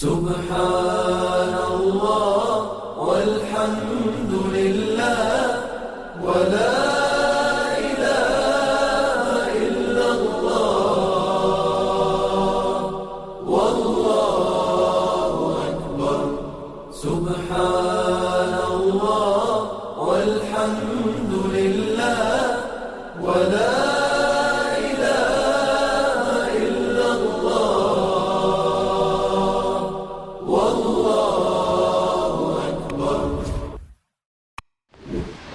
سبحان الله والحمد لله ولا إله إلا الله والله أكبر سبحان الله والحمد لله ولا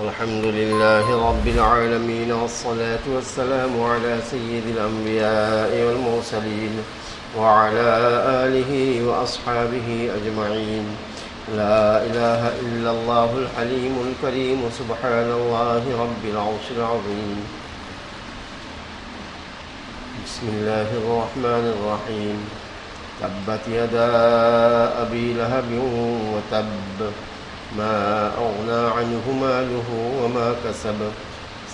الحمد لله رب العالمين والصلاة والسلام على سيد الأنبياء والمرسلين وعلى آله وأصحابه أجمعين لا إله إلا الله الحليم الكريم سبحان الله رب العرش العظيم بسم الله الرحمن الرحيم تبت يدا أبي لهب وتب ما أغنى عنه ماله وما كسب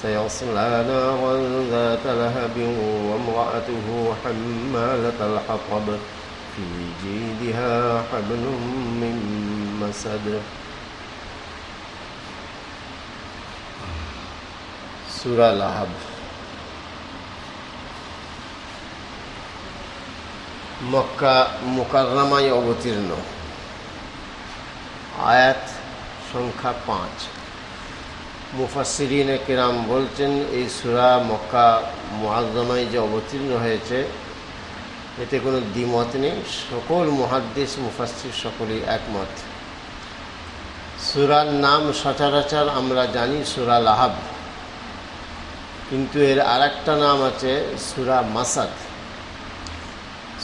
سيصلى نارا ذات لهب وامرأته حمالة الحطب في جيدها حبل من مسد سورة لهب মক্কা মুকাররমায় অবতীর্ণ আয়াত সংখ্যা 5 মুফাসসিরিনে কিরাম বলছেন এই সূরা মক্কা মুআজ্জামায় যে অবতীর্ণ হয়েছে এতে কোনো দ্বিমত নেই, সকল মুহাদ্দিস মুফাসসির সকলেই একমত। সূরার নাম সচরাচর আমরা জানি সূরা লাহাব, কিন্তু এর আরেকটা নাম আছে সূরা মাসাদ।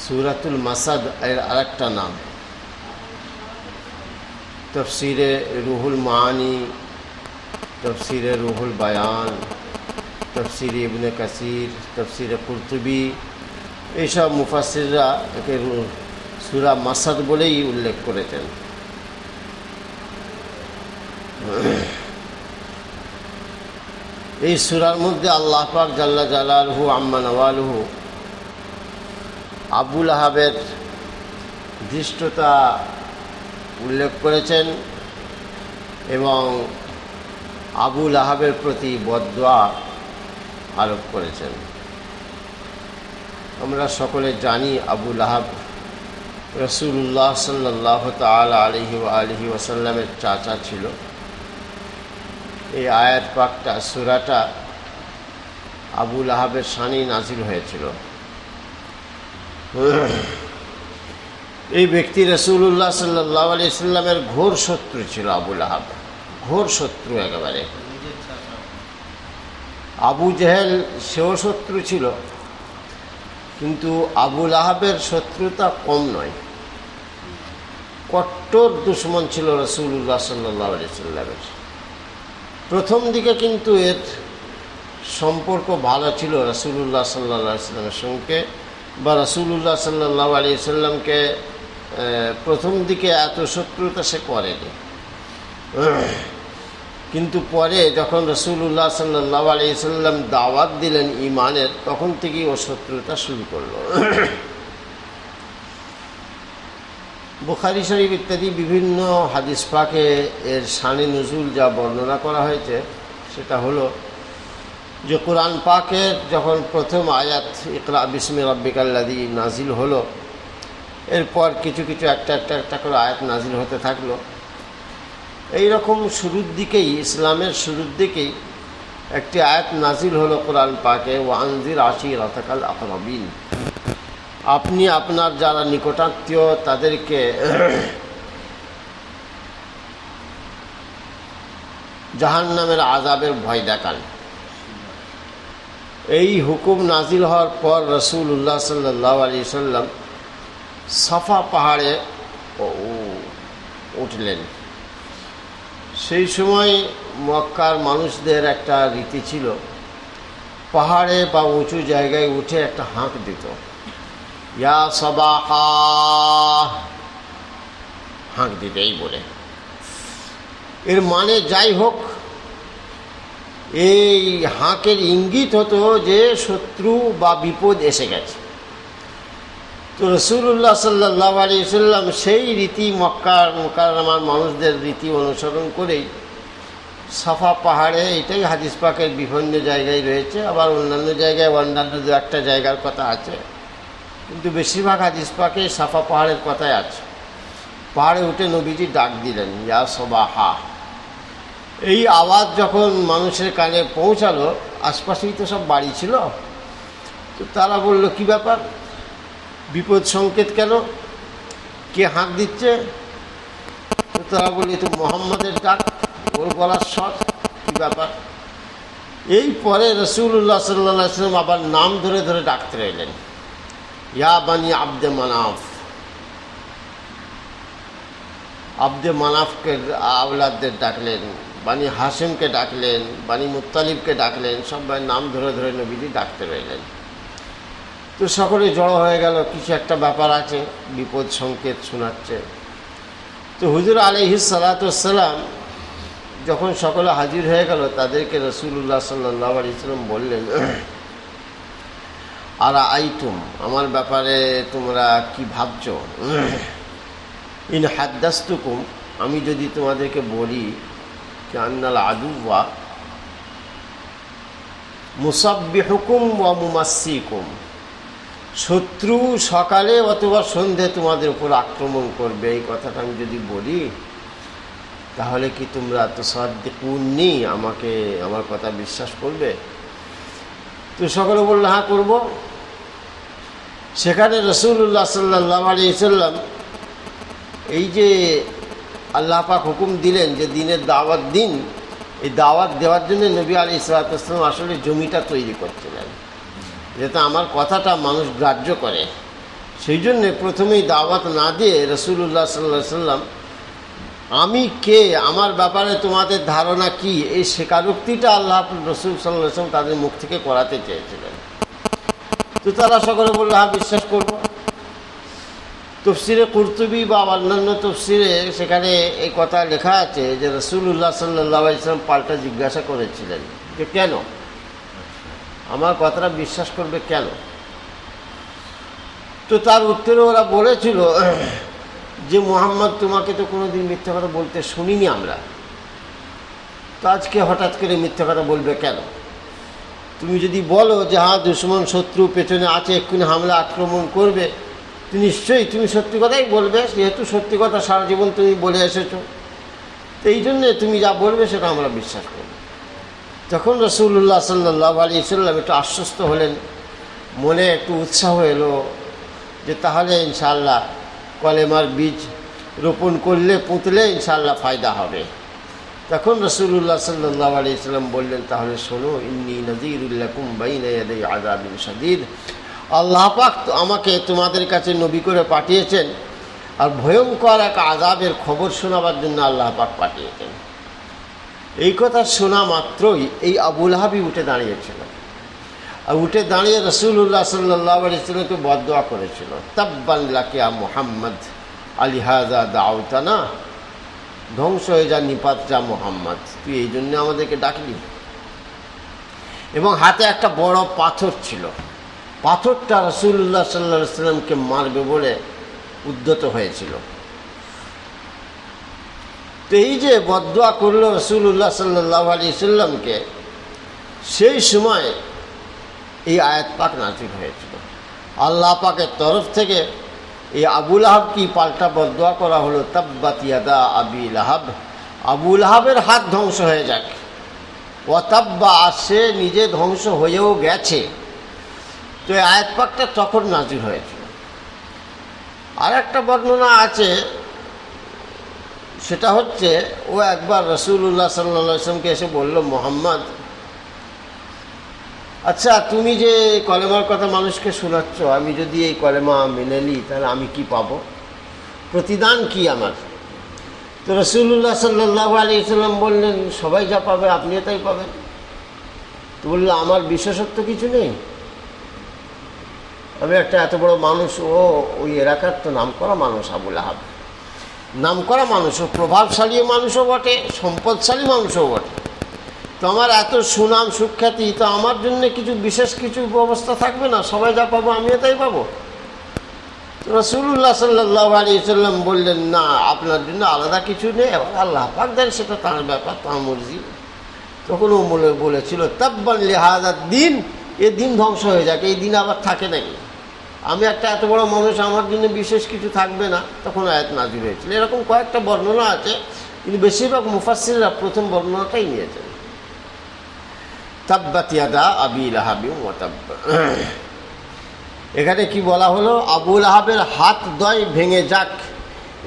সূরাতুল মাসাদ এর আরেকটা নাম। তফসিরে রুহুল মানি, তফসিরে রুহুল বায়ান, তফসিরে ইবনে কাসির, তফসিরে কুরতুবি, এইসব মুফাসসিররা একে সূরা মাসাদ বলেই উল্লেখ করেছেন। এই সূরার মধ্যে আল্লাহ পাক জাল্লা জালালহু আম্মা নওয়ালুহু আবু লাহাবের ধৃষ্টতা উল্লেখ করেছেন এবং আবু লাহাবের প্রতি বদদোয়া আরোপ করেছেন। আমরা সকলে জানি আবু লাহাব রাসূলুল্লাহ সাল্লাল্লাহু তাআলা আলাইহি ওয়াসাল্লামের চাচা ছিল। এই আয়াত পাকটা সূরাটা আবু লাহাবের শানে নাজিল হয়েছিল। এই ব্যক্তি রাসূলুল্লাহ সাল্লাল্লাহু আলাইহি সাল্লামের ঘোর শত্রু ছিল আবু লাহাব, ঘোর শত্রু একেবারে। আবু জেহেল সেও শত্রু ছিল, কিন্তু আবু লাহাবের শত্রুতা কম নয়। কট্টর দুশমন ছিল রাসূলুল্লাহ সাল্লাল্লাহু আলাইহি সাল্লামের। প্রথম দিকে কিন্তু এর সম্পর্ক ভালো ছিল রাসূলুল্লাহ সাল্লাল্লাহু আলাইহি সাল্লামের সঙ্গে, বা রাসূলুল্লাহ সাল্লাল্লাহু আলাইহি সাল্লামকে প্রথম দিকে এত শত্রুতা সে করেনি। কিন্তু পরে যখন রাসূলুল্লাহ সাল্লাল্লাহু আলাইহি সাল্লাম দাওয়াত দিলেন ঈমানের, তখন থেকেই ও শত্রুতা শুরু করল। বুখারী শরীফ ইত্যাদি বিভিন্ন হাদিস পাকে এর শানে নুজুল যা বর্ণনা করা হয়েছে সেটা হলো যে কোরআন পাকের যখন প্রথম আয়াত ইকরা বিসমি রাব্বিকাল্লাযী নাজিল হলো, এরপর কিছু কিছু একটা করে আয়াত নাজিল হতে থাকলো। এই রকম শুরুর দিকেই, ইসলামের শুরুর দিকেই একটি আয়াত নাজিল হলো কোরআন পাকে, ওয়ানজির আশিরাতাকাল আকরাবিন, আপনি আপনার যারা নিকটাত্মীয় তাদেরকে জাহান্নামের আযাবের ভয় দেখান। এই হুকুম নাজিল হওয়ার পর রাসূলুল্লাহ সাল্লাল্লাহু আলাইহি সাল্লাম সাফা পাহাড়ে উঠলেন। সেই সময় মক্কার মানুষদের একটা রীতি ছিল, পাহাড়ে বা উঁচু জায়গায় উঠে একটা হাঁক দিত, ইয়া সাবাহা, হাঁক দিতে এই বলে। এর মানে যাই হোক, এই হাঁকের ইঙ্গিত হতো যে শত্রু বা বিপদ এসে গেছে। তো রাসূলুল্লাহ সাল্লাল্লাহু আলাইহি ওয়াসাল্লাম সেই রীতি মক্কার মুকাররমার মানুষদের রীতি অনুসরণ করেই সাফা পাহাড়ে, এটাই হাদিস পাকের বিভিন্ন জায়গায় রয়েছে, আবার অন্যান্য জায়গায় অন্যান্য দু একটা জায়গার কথা আছে, কিন্তু বেশিরভাগ হাদিস পাকে সাফা পাহাড়ের কথাই আছে। পাহাড়ে উঠে নবীজি ডাক দিলেন, ইয়া সবাহা। এই আওয়াজ যখন মানুষের কানে পৌঁছালো, আশপাশেই তো সব বাড়ি ছিল, তো তারা বলল, কি ব্যাপার, বিপদ সংকেত কেন, কে হাঁক দিচ্ছে? তো তারা বলল, তো মোহাম্মদের ডাক, ওর গলার স্বর, কী ব্যাপার? এই পরে রাসূলুল্লাহ সাল্লাল্লাহু আলাইহি ওয়াসাল্লাম আবার নাম ধরে ধরে ডাকতে রইলেন, ইয়া বানি আব্দে মানাফ। আব্দে মানাফকে আওলাদদের ডাকলেন, বানি হাসিমকে ডাকলেন, বানি মুত্তালিবকে ডাকলেন, সবাই নাম ধরে ধরে নবীজি ডাকতে রইলেন। তো সকলে জড়ো হয়ে গেল, কিছু একটা ব্যাপার আছে, বিপদ সংকেত শোনাচ্ছে। তো হুজুর আলাইহিস সালাতু ওয়াসসালাম যখন সকলে হাজির হয়ে গেল, তাদেরকে রাসূলুল্লাহ সাল্লাল্লাহু আলাইহি ওয়াসাল্লাম বললেন, আরা আইতুম, আমার ব্যাপারে তোমরা কি ভাবছো? ইন হাদ্দাসতুকুম, আমি যদি তোমাদেরকে বলি যে আন্নাল আদুওয়া মুসাব্বিহুকুম ওয়া মুমাসসিকুম, শত্রু সকালে অথবা সন্ধে তোমাদের উপর আক্রমণ করবে, এই কথাটা আমি যদি বলি, তাহলে কি তোমরা তুসাদ্দিকুনি, আমাকে আমার কথা বিশ্বাস করবে? তো সকলে বলল, হ্যাঁ করব। সেখানে রাসূলুল্লাহ সাল্লাল্লাহু আলাইহি ওয়াসাল্লাম এই যে আল্লাহ পাক হুকুম দিলেন যে দিনের দাওয়াত দিন, এই দাওয়াত দেওয়ার জন্য নবী আলাইহিস সালাতু ওয়াসসালাম আসলে জমিটা তৈরি করছিলেন, যাতে আমার কথাটা মানুষ গ্রাহ্য করে। সেই জন্যে প্রথমেই দাওয়াত না দিয়ে রাসূলুল্লাহ সাল্লাল্লাহু আলাইহি ওয়াসাল্লাম আমি কে, আমার ব্যাপারে তোমাদের ধারণা কি, এই স্বীকারোক্তিটা আল্লাহ রাসূল সাল্লাল্লাহু আলাইহি ওয়াসাল্লাম তাদের মুখ থেকে করাতে চেয়েছিলেন। তো তারা সকলে বলল, হ্যাঁ বিশ্বাস করব। তফসিরে কুরতুবী বা অন্যান্য তফসিরে সেখানে এই কথা লেখা আছে যে রাসূলুল্লাহ সাল্লাল্লাহু আলাইহি ওয়াসাল্লাম পাল্টা জিজ্ঞাসা করেছিলেন যে কেন, আমার কথাটা বিশ্বাস করবে কেন? তো তার উত্তরে ওরা বলেছিল যে মুহাম্মদ, তোমাকে তো কোনোদিন মিথ্যা কথা বলতে শুনিনি আমরা, তো আজকে হঠাৎ করে মিথ্যা কথা বলবে কেন? তুমি যদি বলো যে হ্যাঁ দুশমন শত্রু পেছনে আছে, এক্ষুনি হামলা আক্রমণ করবে, তো নিশ্চয়ই তুমি সত্যি কথাই বলবে, যেহেতু সত্যি কথা সারা জীবন তুমি বলে এসেছো, তো এই জন্যে তুমি যা বলবে সেটা আমরা বিশ্বাস করব। তখন রাসূলুল্লাহ সাল্লাল্লাহু আলাইহি ওয়াসাল্লাম একটু আশ্বস্ত হলেন, মনে একটু উৎসাহ এলো যে তাহলে ইনশাআল্লাহ কলেমার বীজ রোপণ করলে, পুঁতলে ইনশাআল্লাহ ফায়দা হবে। তখন রাসূলুল্লাহ সাল্লাল্লাহু আলাইহি ওয়াসাল্লাম বললেন, তাহলে শোনো, ইন্নী নাযীরুল লাকুম বাইনা ইয়াদাই আযাবিন শাদীদ, আল্লাহ পাক আমাকে তোমাদের কাছে নবী করে পাঠিয়েছেন, আর ভয়ঙ্কর এক আযাবের খবর শোনাবার জন্য আল্লাহ পাক পাঠিয়েছেন। এই কথা শোনা মাত্রই এই আবু লাহাবই উঠে দাঁড়িয়েছিল, আর উঠে দাঁড়িয়ে রাসূলুল্লাহ সাল্লাল্লাহু আলাইহি ওয়াসাল্লামকে বদদোয়া করেছিল, তাব্বান লাকা ইয়া মুহাম্মদ আলিহাযা দাউতানা, ধ্বংস হয়ে যা, নিপাত যা মুহাম্মদ, তুই এই জন্য আমাদেরকে ডাকলি। এবং হাতে একটা বড় পাথর ছিল, পাথরটা রাসূলুল্লাহ সাল্লাল্লাহু আলাইহি ওয়াসাল্লামকে মারবে বলে উদ্যত হয়েছিল। তো এই যে বদদোয়া করল রাসূলুল্লাহ সাল্লাল্লাহু আলাইহি ওয়াসাল্লামকে, সেই সময় এই আয়াত পাক নাযিল হয়েছিল। আল্লাহ পাকের তরফ থেকে এই আবু লাহাবকে পাল্টা বদদোয়া করা হলো, তাব্বাত ইয়াদা আবি লাহাব, আবু লাহাবের হাত ধ্বংস হয়ে যাক, ওয়া তাব্বা, সে নিজে ধ্বংস হয়েও গেছে। তো এই আয়াত পাকটা তখন নাযিল হয়েছিল। আর একটা বর্ণনা আছে, সেটা হচ্ছে ও একবার রাসূলুল্লাহ সাল্লাল্লাহু আলাইহি ওয়াসাল্লামকে এসে বলল, মুহাম্মদ, আচ্ছা তুমি যে কলেমার কথা মানুষকে শোনাচ্ছ, আমি যদি এই কলেমা মেনে নিই তাহলে আমি কি পাবো, প্রতিদান কি আমার? তো রাসূলুল্লাহ সাল্লাল্লাহু আলাইহি ওয়াসাল্লাম বললেন, সবাই যা পাবে আপনিও তাই পাবেন। তো বলল, আমার বিশেষত্ব কিছু নেই, আমি একটা এত বড় মানুষ, ওই এলাকার তো নামকরা মানুষ আবু লাহাব, নামকরা মানুষও, প্রভাবশালী মানুষও বটে, সম্পদশালী মানুষও বটে, তো আমার এত সুনাম সুখ্যাতি, তো আমার জন্য কিছু বিশেষ কিছু ব্যবস্থা থাকবে না, সবাই যা পাবো আমিও তাই পাবো? রাসূলুল্লাহ সাল্লাল্লাহু আলাইহি সাল্লাম বললেন, না, আপনার জন্য আলাদা কিছু নেই, এবার আল্লাহ পাক দেন, সেটা তাঁর ব্যাপার, তাঁর মর্জি। তখন ও বলেছিল, তাব্বান লিহাযাদ দিন, এ দিন ধ্বংস হয়ে যাক, এই দিন আবার থাকে নাকি? আমি একটা এত বড় মানুষ, আমার জন্য বিশেষ কিছু থাকবে না? তখন আয়াত নাযিল হয়েছিল। এরকম কয়েকটা বর্ণনা আছে, কিন্তু বেশিরভাগ মুফাসসিররা প্রথম বর্ণনাটাই নিয়েছেন। তাব্বাত ইয়াদা আবি লাহাবিন ওয়া তাব্ব। এখানে কি বলা হলো? আবু লাহাবের হাত দ্বয় ভেঙে যাক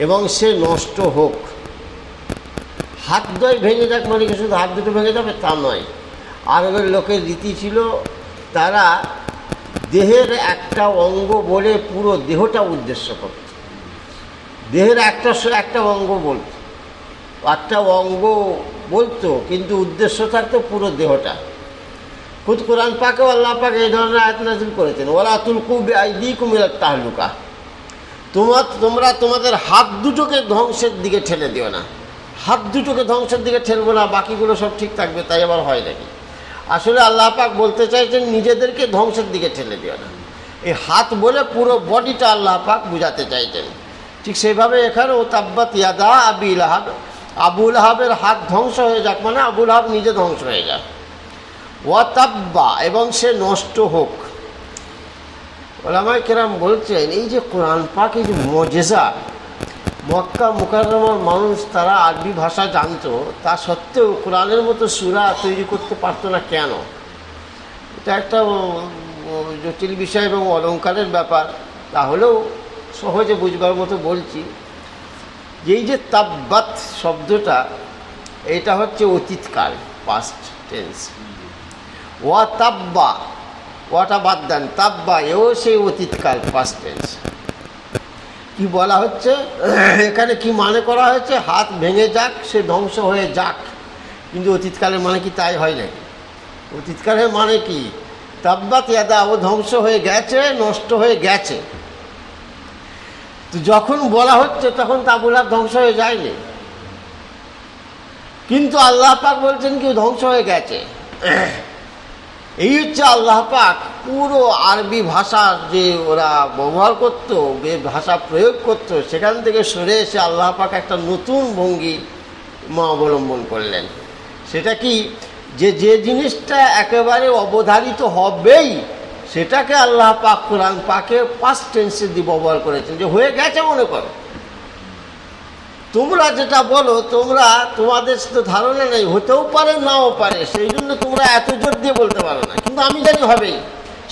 এবং সে নষ্ট হোক। হাত দ্বয় ভেঙে যাক মানে কি শুধু হাত দুটো ভেঙে যাবে তা নয়। আরবের লোকের রীতি ছিল, তারা দেহের একটা অঙ্গ বলে পুরো দেহটা উদ্দেশ্য করত। দেহের একটা অঙ্গ বলত, একটা অঙ্গ বলতো, কিন্তু উদ্দেশ্য থাকতো পুরো দেহটা। খুদ কোরআন পাকেও আল্লাহ পাক এই ধরনের আয়াত নাযিল করেছেন, ওয়ালা তুলকু বিআইদিকুম ইলাত তাহলুকা, তোমরা তোমাদের হাত দুটোকে ধ্বংসের দিকে ঠেলে দিও না। হাত দুটোকে ধ্বংসের দিকে ঠেলবো না, বাকিগুলো সব ঠিক থাকবে, তাই আবার হয় নাকি? আসলে আল্লাহ পাক বলতে চাইছেন নিজেদেরকে ধ্বংসের দিকে ঠেলে দিও না। এই হাত বলে পুরো বডিটা আল্লাহ পাক বুঝাতে চাইছেন। ঠিক সেইভাবে এখানেও তাব্বাত ইয়াদা আবি লাহাব, আবু লাহাবের হাত ধ্বংস হয়ে যাক মানে আবু লাহাব নিজে ধ্বংস হয়ে যাক। ওয়া তাব্বা, এবং সে নষ্ট হোক। উলামায়ে কেরাম বলছেন, এই যে কোরআন পাক, এই যে মুজিজা, মক্কা মুকাররমার মানুষ তারা আরবি ভাষা জানতো, তা সত্ত্বেও কোরআনের মতো সূরা তৈরি করতে পারতো না কেন? এটা একটা জটিল বিষয় এবং অলঙ্কারের ব্যাপার। তাহলেও সহজে বুঝবার মতো বলছি, যে এই যে তাব্বাত শব্দটা, এটা হচ্ছে অতীতকাল, পাস্ট টেন্স। ওয়া তাব্বা, ওয়াটা বাদ দেন, তাব্বা এও সেই অতীতকাল, পাস্ট টেন্স। কি বলা হচ্ছে এখানে, কি মানে করা হয়েছে? হাত ভেঙে যাক, সে ধ্বংস হয়ে যাক। কিন্তু অতীতকালের মানে কি তাই হয় নাকি? অতীতকালের মানে কি? তাব্বাত ইয়াদা, ও ধ্বংস হয়ে গেছে, নষ্ট হয়ে গেছে। তো যখন বলা হচ্ছে তখন তা আবু লাহাব ধ্বংস হয়ে যায়নি, কিন্তু আল্লাহ পাক বলছেন কি ধ্বংস হয়ে গেছে। এই হচ্ছে আল্লাহ পাক পুরো আরবি ভাষা যে ওরা ব্যবহার করতো, যে ভাষা প্রয়োগ করতো, সেখান থেকে সরে এসে আল্লাহ পাক একটা নতুন ভঙ্গি অবলম্বন করলেন। সেটা কি? যে জিনিসটা একেবারে অবধারিত হবেই, সেটাকে আল্লাহ পাক কোরআন পাকে পাস্ট টেন্সে দিয়ে ব্যবহার করেছেন, যে হয়ে গেছে মনে করো। তোমরা যেটা বলো, তোমাদের তো ধারণা নেই, হতেও পারে নাও পারে, সেই জন্য তোমরা এত জোর দিয়ে বলতে পারো না, কিন্তু আমি জানি হবেই,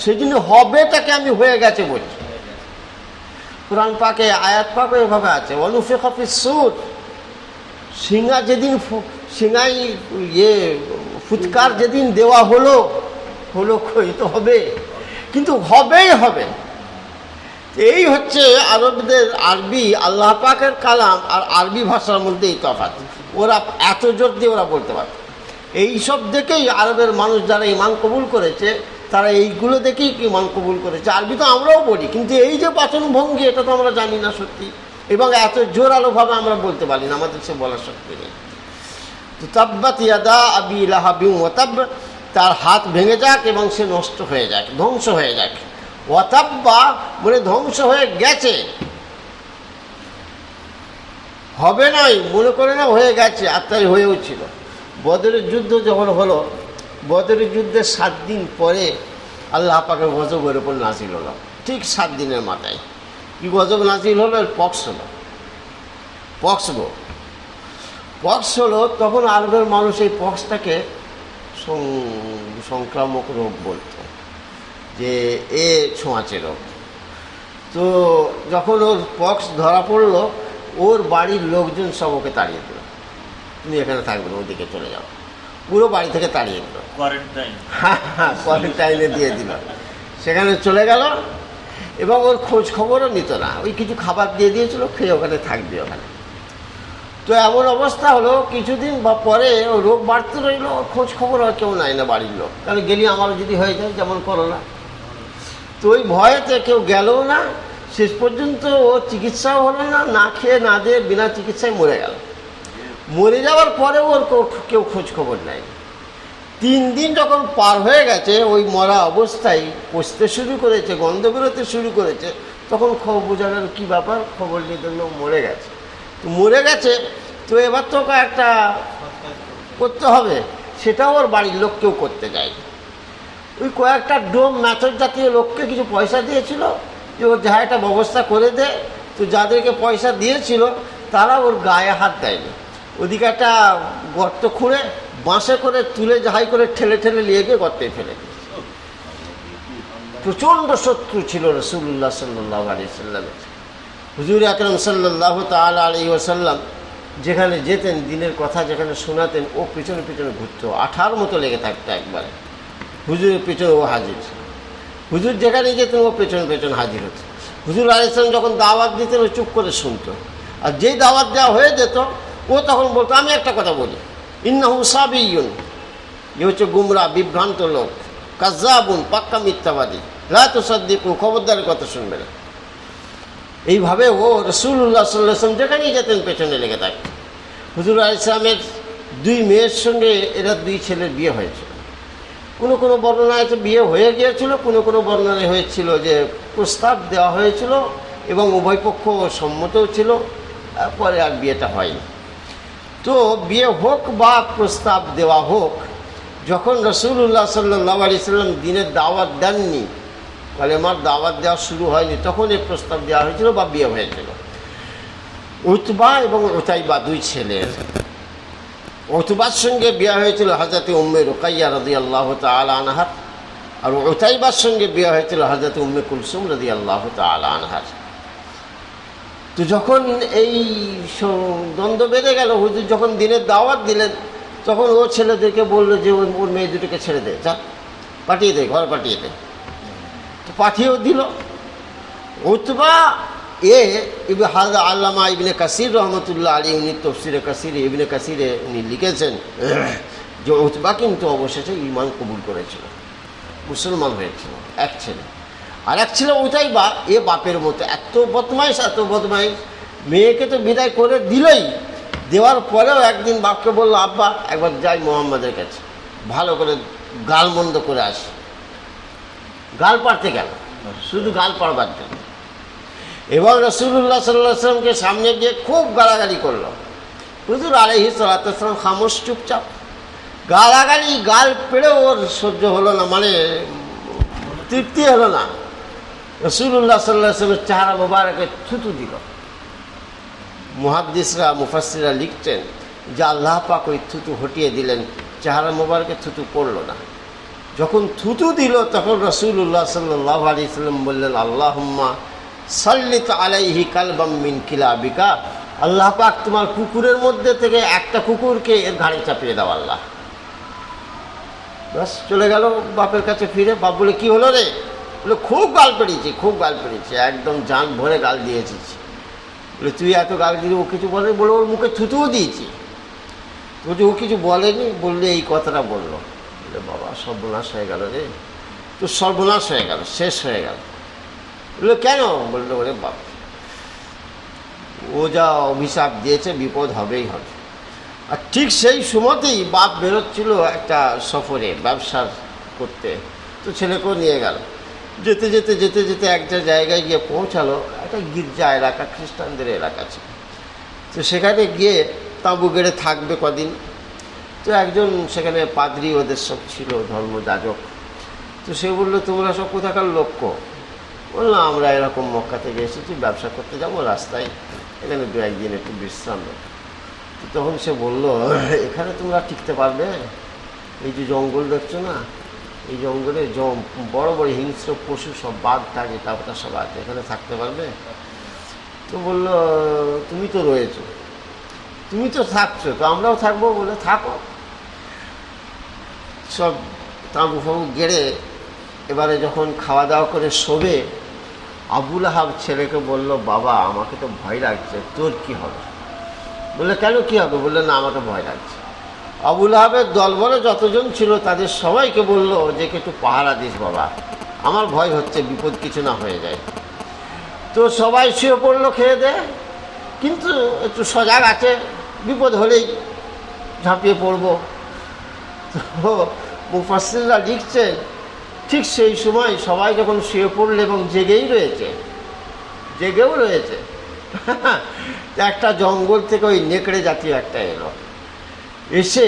সেই জন্য হবেটাকে আমি হয়ে গেছে বলছি। কোরআন পাকে আয়াত পাকে এভাবে আছে, অনুফিখা ফিস সূর, সিংহা যেদিন সিংহাই ফুৎকার যেদিন দেওয়া হলো কই তো হবে, কিন্তু হবেই হবে। এই হচ্ছে আরবদের আরবি, আল্লাহ পাকের কালাম আর আরবি ভাষার মধ্যে এই তফাৎ। ওরা এত জোর দিয়ে ওরা বলতে পারে। এই সব দেখেই আরবের মানুষ যারা ঈমান কবুল করেছে, তারা এইগুলো দেখেই ঈমান কবুল করেছে। আরবি তো আমরাও বলি, কিন্তু এই যে বাচন ভঙ্গি, এটা তো আমরা জানি না সত্যি, এবং এত জোরালোভাবে আমরা বলতে পারি না, আমাদের সে বলার শক্তি নেই। তো তাব্বাত ইয়াদা আবি লাহাবিন ওয়া তাব্ব, তার হাত ভেঙে যাক এবং সে নষ্ট হয়ে যাক, ধ্বংস হয়ে যাক। ওয়া তাব্বা মানে ধ্বংস হয়ে গেছে, হবে নয় মনে করে না, হয়ে গেছে। আর তাই হয়েও ছিল। বদরের যুদ্ধ যখন হলো, বদরের যুদ্ধের 7 দিন পরে আল্লাহ পাকের গজব এর উপর নাজিল হলো, ঠিক 7 দিনের মাথায়। কি গজব নাজিল হলো? পক্স হলো, পক্স হলো। তখন আরবের মানুষ এই পক্সটাকে সংক্রামক রোগ বলত, যে এ ছোঁয়াচে রোগ। তো যখন ওর পক্স ধরা পড়লো, ওর বাড়ির লোকজন সব ওকে তাড়িয়ে দিল, তুমি এখানে থাকবে না, ওদিকে চলে যাও। পুরো বাড়ি থেকে তাড়িয়ে দিল, কোয়ারেন্টাইনে দিয়ে দিল। সেখানে চলে গেল এবং ওর খোঁজ খবরও নিত না, ওই কিছু খাবার দিয়ে দিয়েছিল, খেয়ে ওখানে থাকবে ওখানে। তো এমন অবস্থা হলো, কিছুদিন বা পরে ও রোগ বাড়তে রইল, ওর খোঁজ খবর আর কেউ নাই না বাড়ির লোক, কারণ গেলে আমারও যদি হয়ে যায় যেমন করোনা। তো ওই ভয়েতে কেউ গেলও না। শেষ পর্যন্ত ও চিকিৎসাও হলো না, না খেয়ে না দিয়ে বিনা চিকিৎসায় মরে গেল। মরে যাওয়ার পরেও ওর কেউ খোঁজ খবর নেয়। 3 দিন যখন পার হয়ে গেছে, ওই মরা অবস্থায় পচতে শুরু করেছে, গন্ধ বেরোতে শুরু করেছে, তখন খবর বোঝা গেল কী ব্যাপার, খবর নিয়ে দেখলো মরে গেছে। তো মরে গেছে, তো এবার তো একটা করতে হবে, সেটাও ওর বাড়ির লোক কেউ করতে যায়। ওই কয়েকটা ডোম ম্যাথর জাতীয় লোককে কিছু পয়সা দিয়েছিল যে ওর যা একটা ব্যবস্থা করে দে। তো যাদেরকে পয়সা দিয়েছিল তারা ওর গায়ে হাত দেয়নি, ওদিকে একটা গর্ত খুঁড়ে বাঁশে করে তুলে যাহাই করে ঠেলে ঠেলে নিয়ে গিয়ে গর্তে ফেলে দিয়েছে। প্রচণ্ড শত্রু ছিল রাসূলুল্লাহ সাল্লাল্লাহু আলাইহি সাল্লামের। হুজুর আকরাম সাল্লাল্লাহু তাআলা আলাইহি ওয়াসাল্লাম যেখানে যেতেন, দিনের কথা যেখানে শোনাতেন, ও পিছনে পিছনে ঘুরতো, আঠার মতো লেগে থাকতো একবারে। হুজুরের পেছনে ও হাজির, হুজুর যেখানে যেতেন ও পেছনে পেছনে হাজির হতো। হুজুর আলাইহিস সালাম যখন দাওয়াত দিতেন ও চুপ করে শুনতো, আর যেই দাওয়াত দেওয়া হয়ে যেত ও তখন বলতো, আমি একটা কথা বলি, ইন্নাহু সাবিয়ুন, এ হচ্ছে গুমরা, বিভ্রান্ত লোক, কাজ্জাবুন, পাক্কা মিথ্যাবাদী, লা তুসাদ্দিকু, খবরদারের কথা শুনবে না। এইভাবে ও রাসূলুল্লাহ সাল্লাল্লাহু আলাইহি ওয়াসাল্লাম যেখানেই যেতেন পেছনে লেগে থাকত। হুজুর আলাইহিস সালামের 2 মেয়ের সঙ্গে এরা 2 ছেলের বিয়ে হয়েছিল। কোনো কোনো বর্ণনায় তো বিয়ে হয়ে গিয়েছিল, কোনো কোনো বর্ণনায় হয়েছিল যে প্রস্তাব দেওয়া হয়েছিল এবং উভয় পক্ষ সম্মতও ছিল, পরে আর বিয়েটা হয়নি। তো বিয়ে হোক বা প্রস্তাব দেওয়া হোক, যখন রাসূলুল্লাহ সাল্লাল্লাহু আলাইহি সাল্লাম দিনের দাওয়াত দেননি, কালেমার দাওয়াত দেওয়া শুরু হয়নি, তখন এই প্রস্তাব দেওয়া হয়েছিল বা বিয়ে হয়েছিল। উতবা এবং উতাইবা 2 ছেলের। উতবার সঙ্গে বিয়ে হয়েছিল হযরতে উম্মে রুকাইয়া রাদিয়াল্লাহু তাআলা আনহা, আর উতাইবার সঙ্গে বিয়ে হয়েছিল হযরতে উম্মে কুলসুম রাদিয়াল্লাহু তাআলা আনহা। তো যখন এই দ্বন্দ্ব বেড়ে গেল, হুজুর যখন দিনের দাওয়াত দিলেন, তখন ও ছেলেদেরকে বললো যে ওর মেয়ে দুটোকে ছেড়ে দে, যা পাঠিয়ে দে, ঘর পাঠিয়ে দে। তো পাঠিয়েও দিল। উতবা আল্লামা ইবনে কাসির রহমতুল্লাহ আলী, উনি তফসিরে কাসির, ইবনে কাসিরে উনি লিখেছেন যে উতবা কিন্তু অবশেষে ঈমান কবুল করেছিল, মুসলমান হয়েছিল, এক ছেলে। আর এক ছিল উতাইবা, এ বাপের মতো এত বদমাইশ, এত বদমাইশ, মেয়েকে তো বিদায় করে দিলই, দেওয়ার পরেও একদিন বাপকে বললো, আব্বা একবার যাই মোহাম্মদের কাছে, ভালো করে গালমন্দ করে আসি। গাল পাড়তে গেল, শুধু গাল পাড়বার জন্য। এবং রাসূলুল্লাহ সাল্লাল্লাহু আলাইহি ওয়াসাল্লামকে সামনে গিয়ে খুব গালাগালি করলো। হুজুর আলাইহিস সালাতু ওয়াস সালাম খামোশ, চুপচাপ। গালাগালি, গাল পেড়ে ওর সহ্য হলো না, মানে তৃপ্তি হলো না। রাসূলুল্লাহ সাল্লাল্লাহু আলাইহি ওয়াসাল্লামের চেহারা মোবারকে থুতু দিল। মুহাদ্দিসরা, মুফাসসিররা লিখছেন যে আল্লাহ পাক ওই থুতু হটিয়ে দিলেন, চেহারা মোবারকে থুতু পড়লো না। যখন থুতু দিল তখন রাসূলুল্লাহ সাল্লাল্লাহু আলাইহি ওয়াসাল্লাম বললেন, আল্লাহুম্মা সাল্লিত আলাইহি কালবাম মিন কিলাবিকা, আল্লাহ পাক তোমার কুকুরের মধ্যে থেকে একটা কুকুরকে এর ঘাড়ে চাপিয়ে দাও আল্লাহ। বাস চলে গেল বাপের কাছে ফিরে। বাপ বলে, কি হলো রে? বলে, খুব গাল পেড়িয়েছি, খুব গাল পেড়িয়েছি, একদম জান ভরে গাল দিয়েছিস। বলে, তুই এত গাল দিলি, ও কিছু বলেনি? বলে, ওর মুখে থুতুও দিয়েছি। বলছি, ও কিছু বলেনি? বললে এই কথাটা বললো। বলে, বাবা সর্বনাশ হয়ে গেল রে, তো সর্বনাশ হয়ে গেল, শেষ হয়ে গেল। বললো, কেন? বললো, ওরে বাপ, ও যা অভিশাপ দিয়েছে, বিপদ হবেই হবে। আর ঠিক সেই সময়তেই বাপ বেরোচ্ছিল একটা সফরে, ব্যবসা করতে। তো ছেলেকেও নিয়ে গেল। যেতে যেতে যেতে যেতে একটা জায়গায় গিয়ে পৌঁছালো, একটা গির্জা এলাকা, খ্রিস্টানদের এলাকা ছিল। তো সেখানে গিয়ে তাঁবু গেড়ে থাকবে কদিন। তো একজন সেখানে পাদ্রী ওদের সব ছিল, ধর্মযাজক। তো সে বললো, তোমরা সব কোথাকার লোক? বললাম, আমরা এরকম মক্কা থেকে এসেছি, ব্যবসা করতে যাবো, রাস্তায় এখানে 2-1 দিন একটু বিশ্রাম নেব। তখন সে বলল, এখানে তোমরা টিকতে পারবে? এই যে জঙ্গল দেখছো না, এই জঙ্গলে বড় বড় হিংস্র পশু সব, বাঘ থাকে, তারপর সব আছে, এখানে থাকতে পারবে? তো বলল, তুমি তো রয়েছো, তুমি তো থাকছো, তো আমরাও থাকবো। বলে, থাকো। সব তাঁবু ফাবু গেড়ে এবারে যখন খাওয়া দাওয়া করে শোবে, আবুল আহাব ছেলেকে বলল, বাবা আমাকে তো ভয় লাগছে, তোর কি হবে? বললে, কেন কি হবে? বললে, না আমাকে ভয় লাগছে। আবুল আহাবের দলবলে যতজন ছিল তাদের সবাইকে বলল যে একটু পাহারা দিস বাবা, আমার ভয় হচ্ছে বিপদ কিছু না হয়ে যায়। তো সবাই শুয়ে পড়লো খেয়ে দে, কিন্তু একটু সজাগ আছে, বিপদ হলেই ঝাঁপিয়ে পড়বো। তো মুফাসসিররা লিখছেন, ঠিক সেই সময় সবাই যখন শুয়ে পড়ল এবং জেগেই রয়েছে, জেগেও রয়েছে। একটা জঙ্গল থেকে ওই নেকড়ে জাতীয় একটা এলো, এসে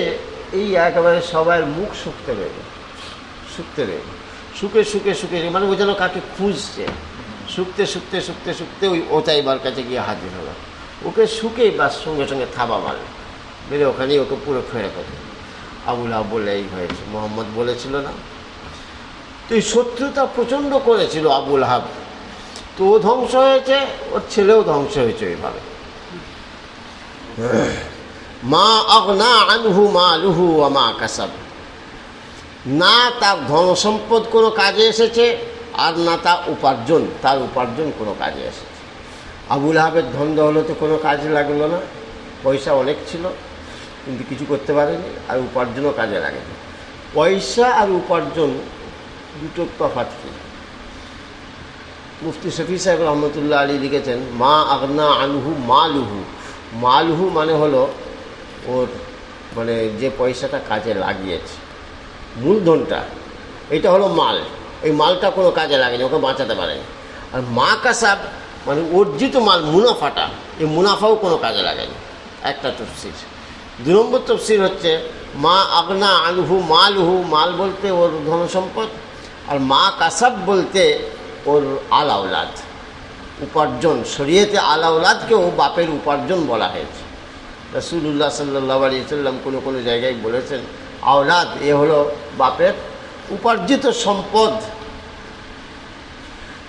এই একেবারে সবার মুখ শুকতে রইল, শুকে মানে ও যেন কাকে খুঁজছে, শুকতে ওই ওতাইবার কাছে গিয়ে হাজির হলো। ওকে শুকে বাস সঙ্গে সঙ্গে থাবা মারল, বেরে ওখানেই ওকে পুরো ফেরে ফেলে। আবুল আহাব বলে এই হয়েছে, মোহাম্মদ বলেছিল না। তো এই শত্রুতা প্রচণ্ড করেছিল আবুল আহাব, তো ও ধ্বংস হয়েছে, ওর ছেলেও ধ্বংস হয়েছে ওইভাবে। মা আগনা আনহু মালুহু ওয়া মা কাসাব, না তার ধনসম্পদ কোনো কাজে এসেছে, আর না তার উপার্জন কোনো কাজে এসেছে। আবুল আহাবের ধন দৌলতে কোনো কাজে লাগলো না, পয়সা অনেক ছিল কিন্তু কিছু করতে পারেনি, আর উপার্জনও কাজে লাগেনি। পয়সা আর উপার্জন দুটোর তফাৎ কি? মুফতি শফি সাহেব রহমতুল্লাহ আলী লিখেছেন, মা আগনা আনহু মালুহু মানে হলো ওর মানে যে পয়সাটা কাজে লাগিয়েছে, মূলধনটা, এটা হলো মাল। এই মালটা কোনো কাজে লাগেনি, ওকে বাঁচাতে পারেনি। আর মা কাসাব মানে অর্জিত মাল, মুনাফাটা, এই মুনাফাও কোনো কাজে লাগেনি। একটা তফসির। 2 নম্বর তফসির হচ্ছে মা আগনা আনহু মালুহু, মাল বলতে ওর ধনসম্পদ, আর মা কাসাব বলতে ওর আল আওলাদ, উপার্জন। শরীয়তে আল আওলাদকেও বাপের উপার্জন বলা হয়েছে। রাসূলুল্লাহ সাল্লাল্লাহু আলাইহি ওয়াসাল্লাম কোনো জায়গায় বলেছেন আওলাদ এ হলো বাপের উপার্জিত সম্পদ।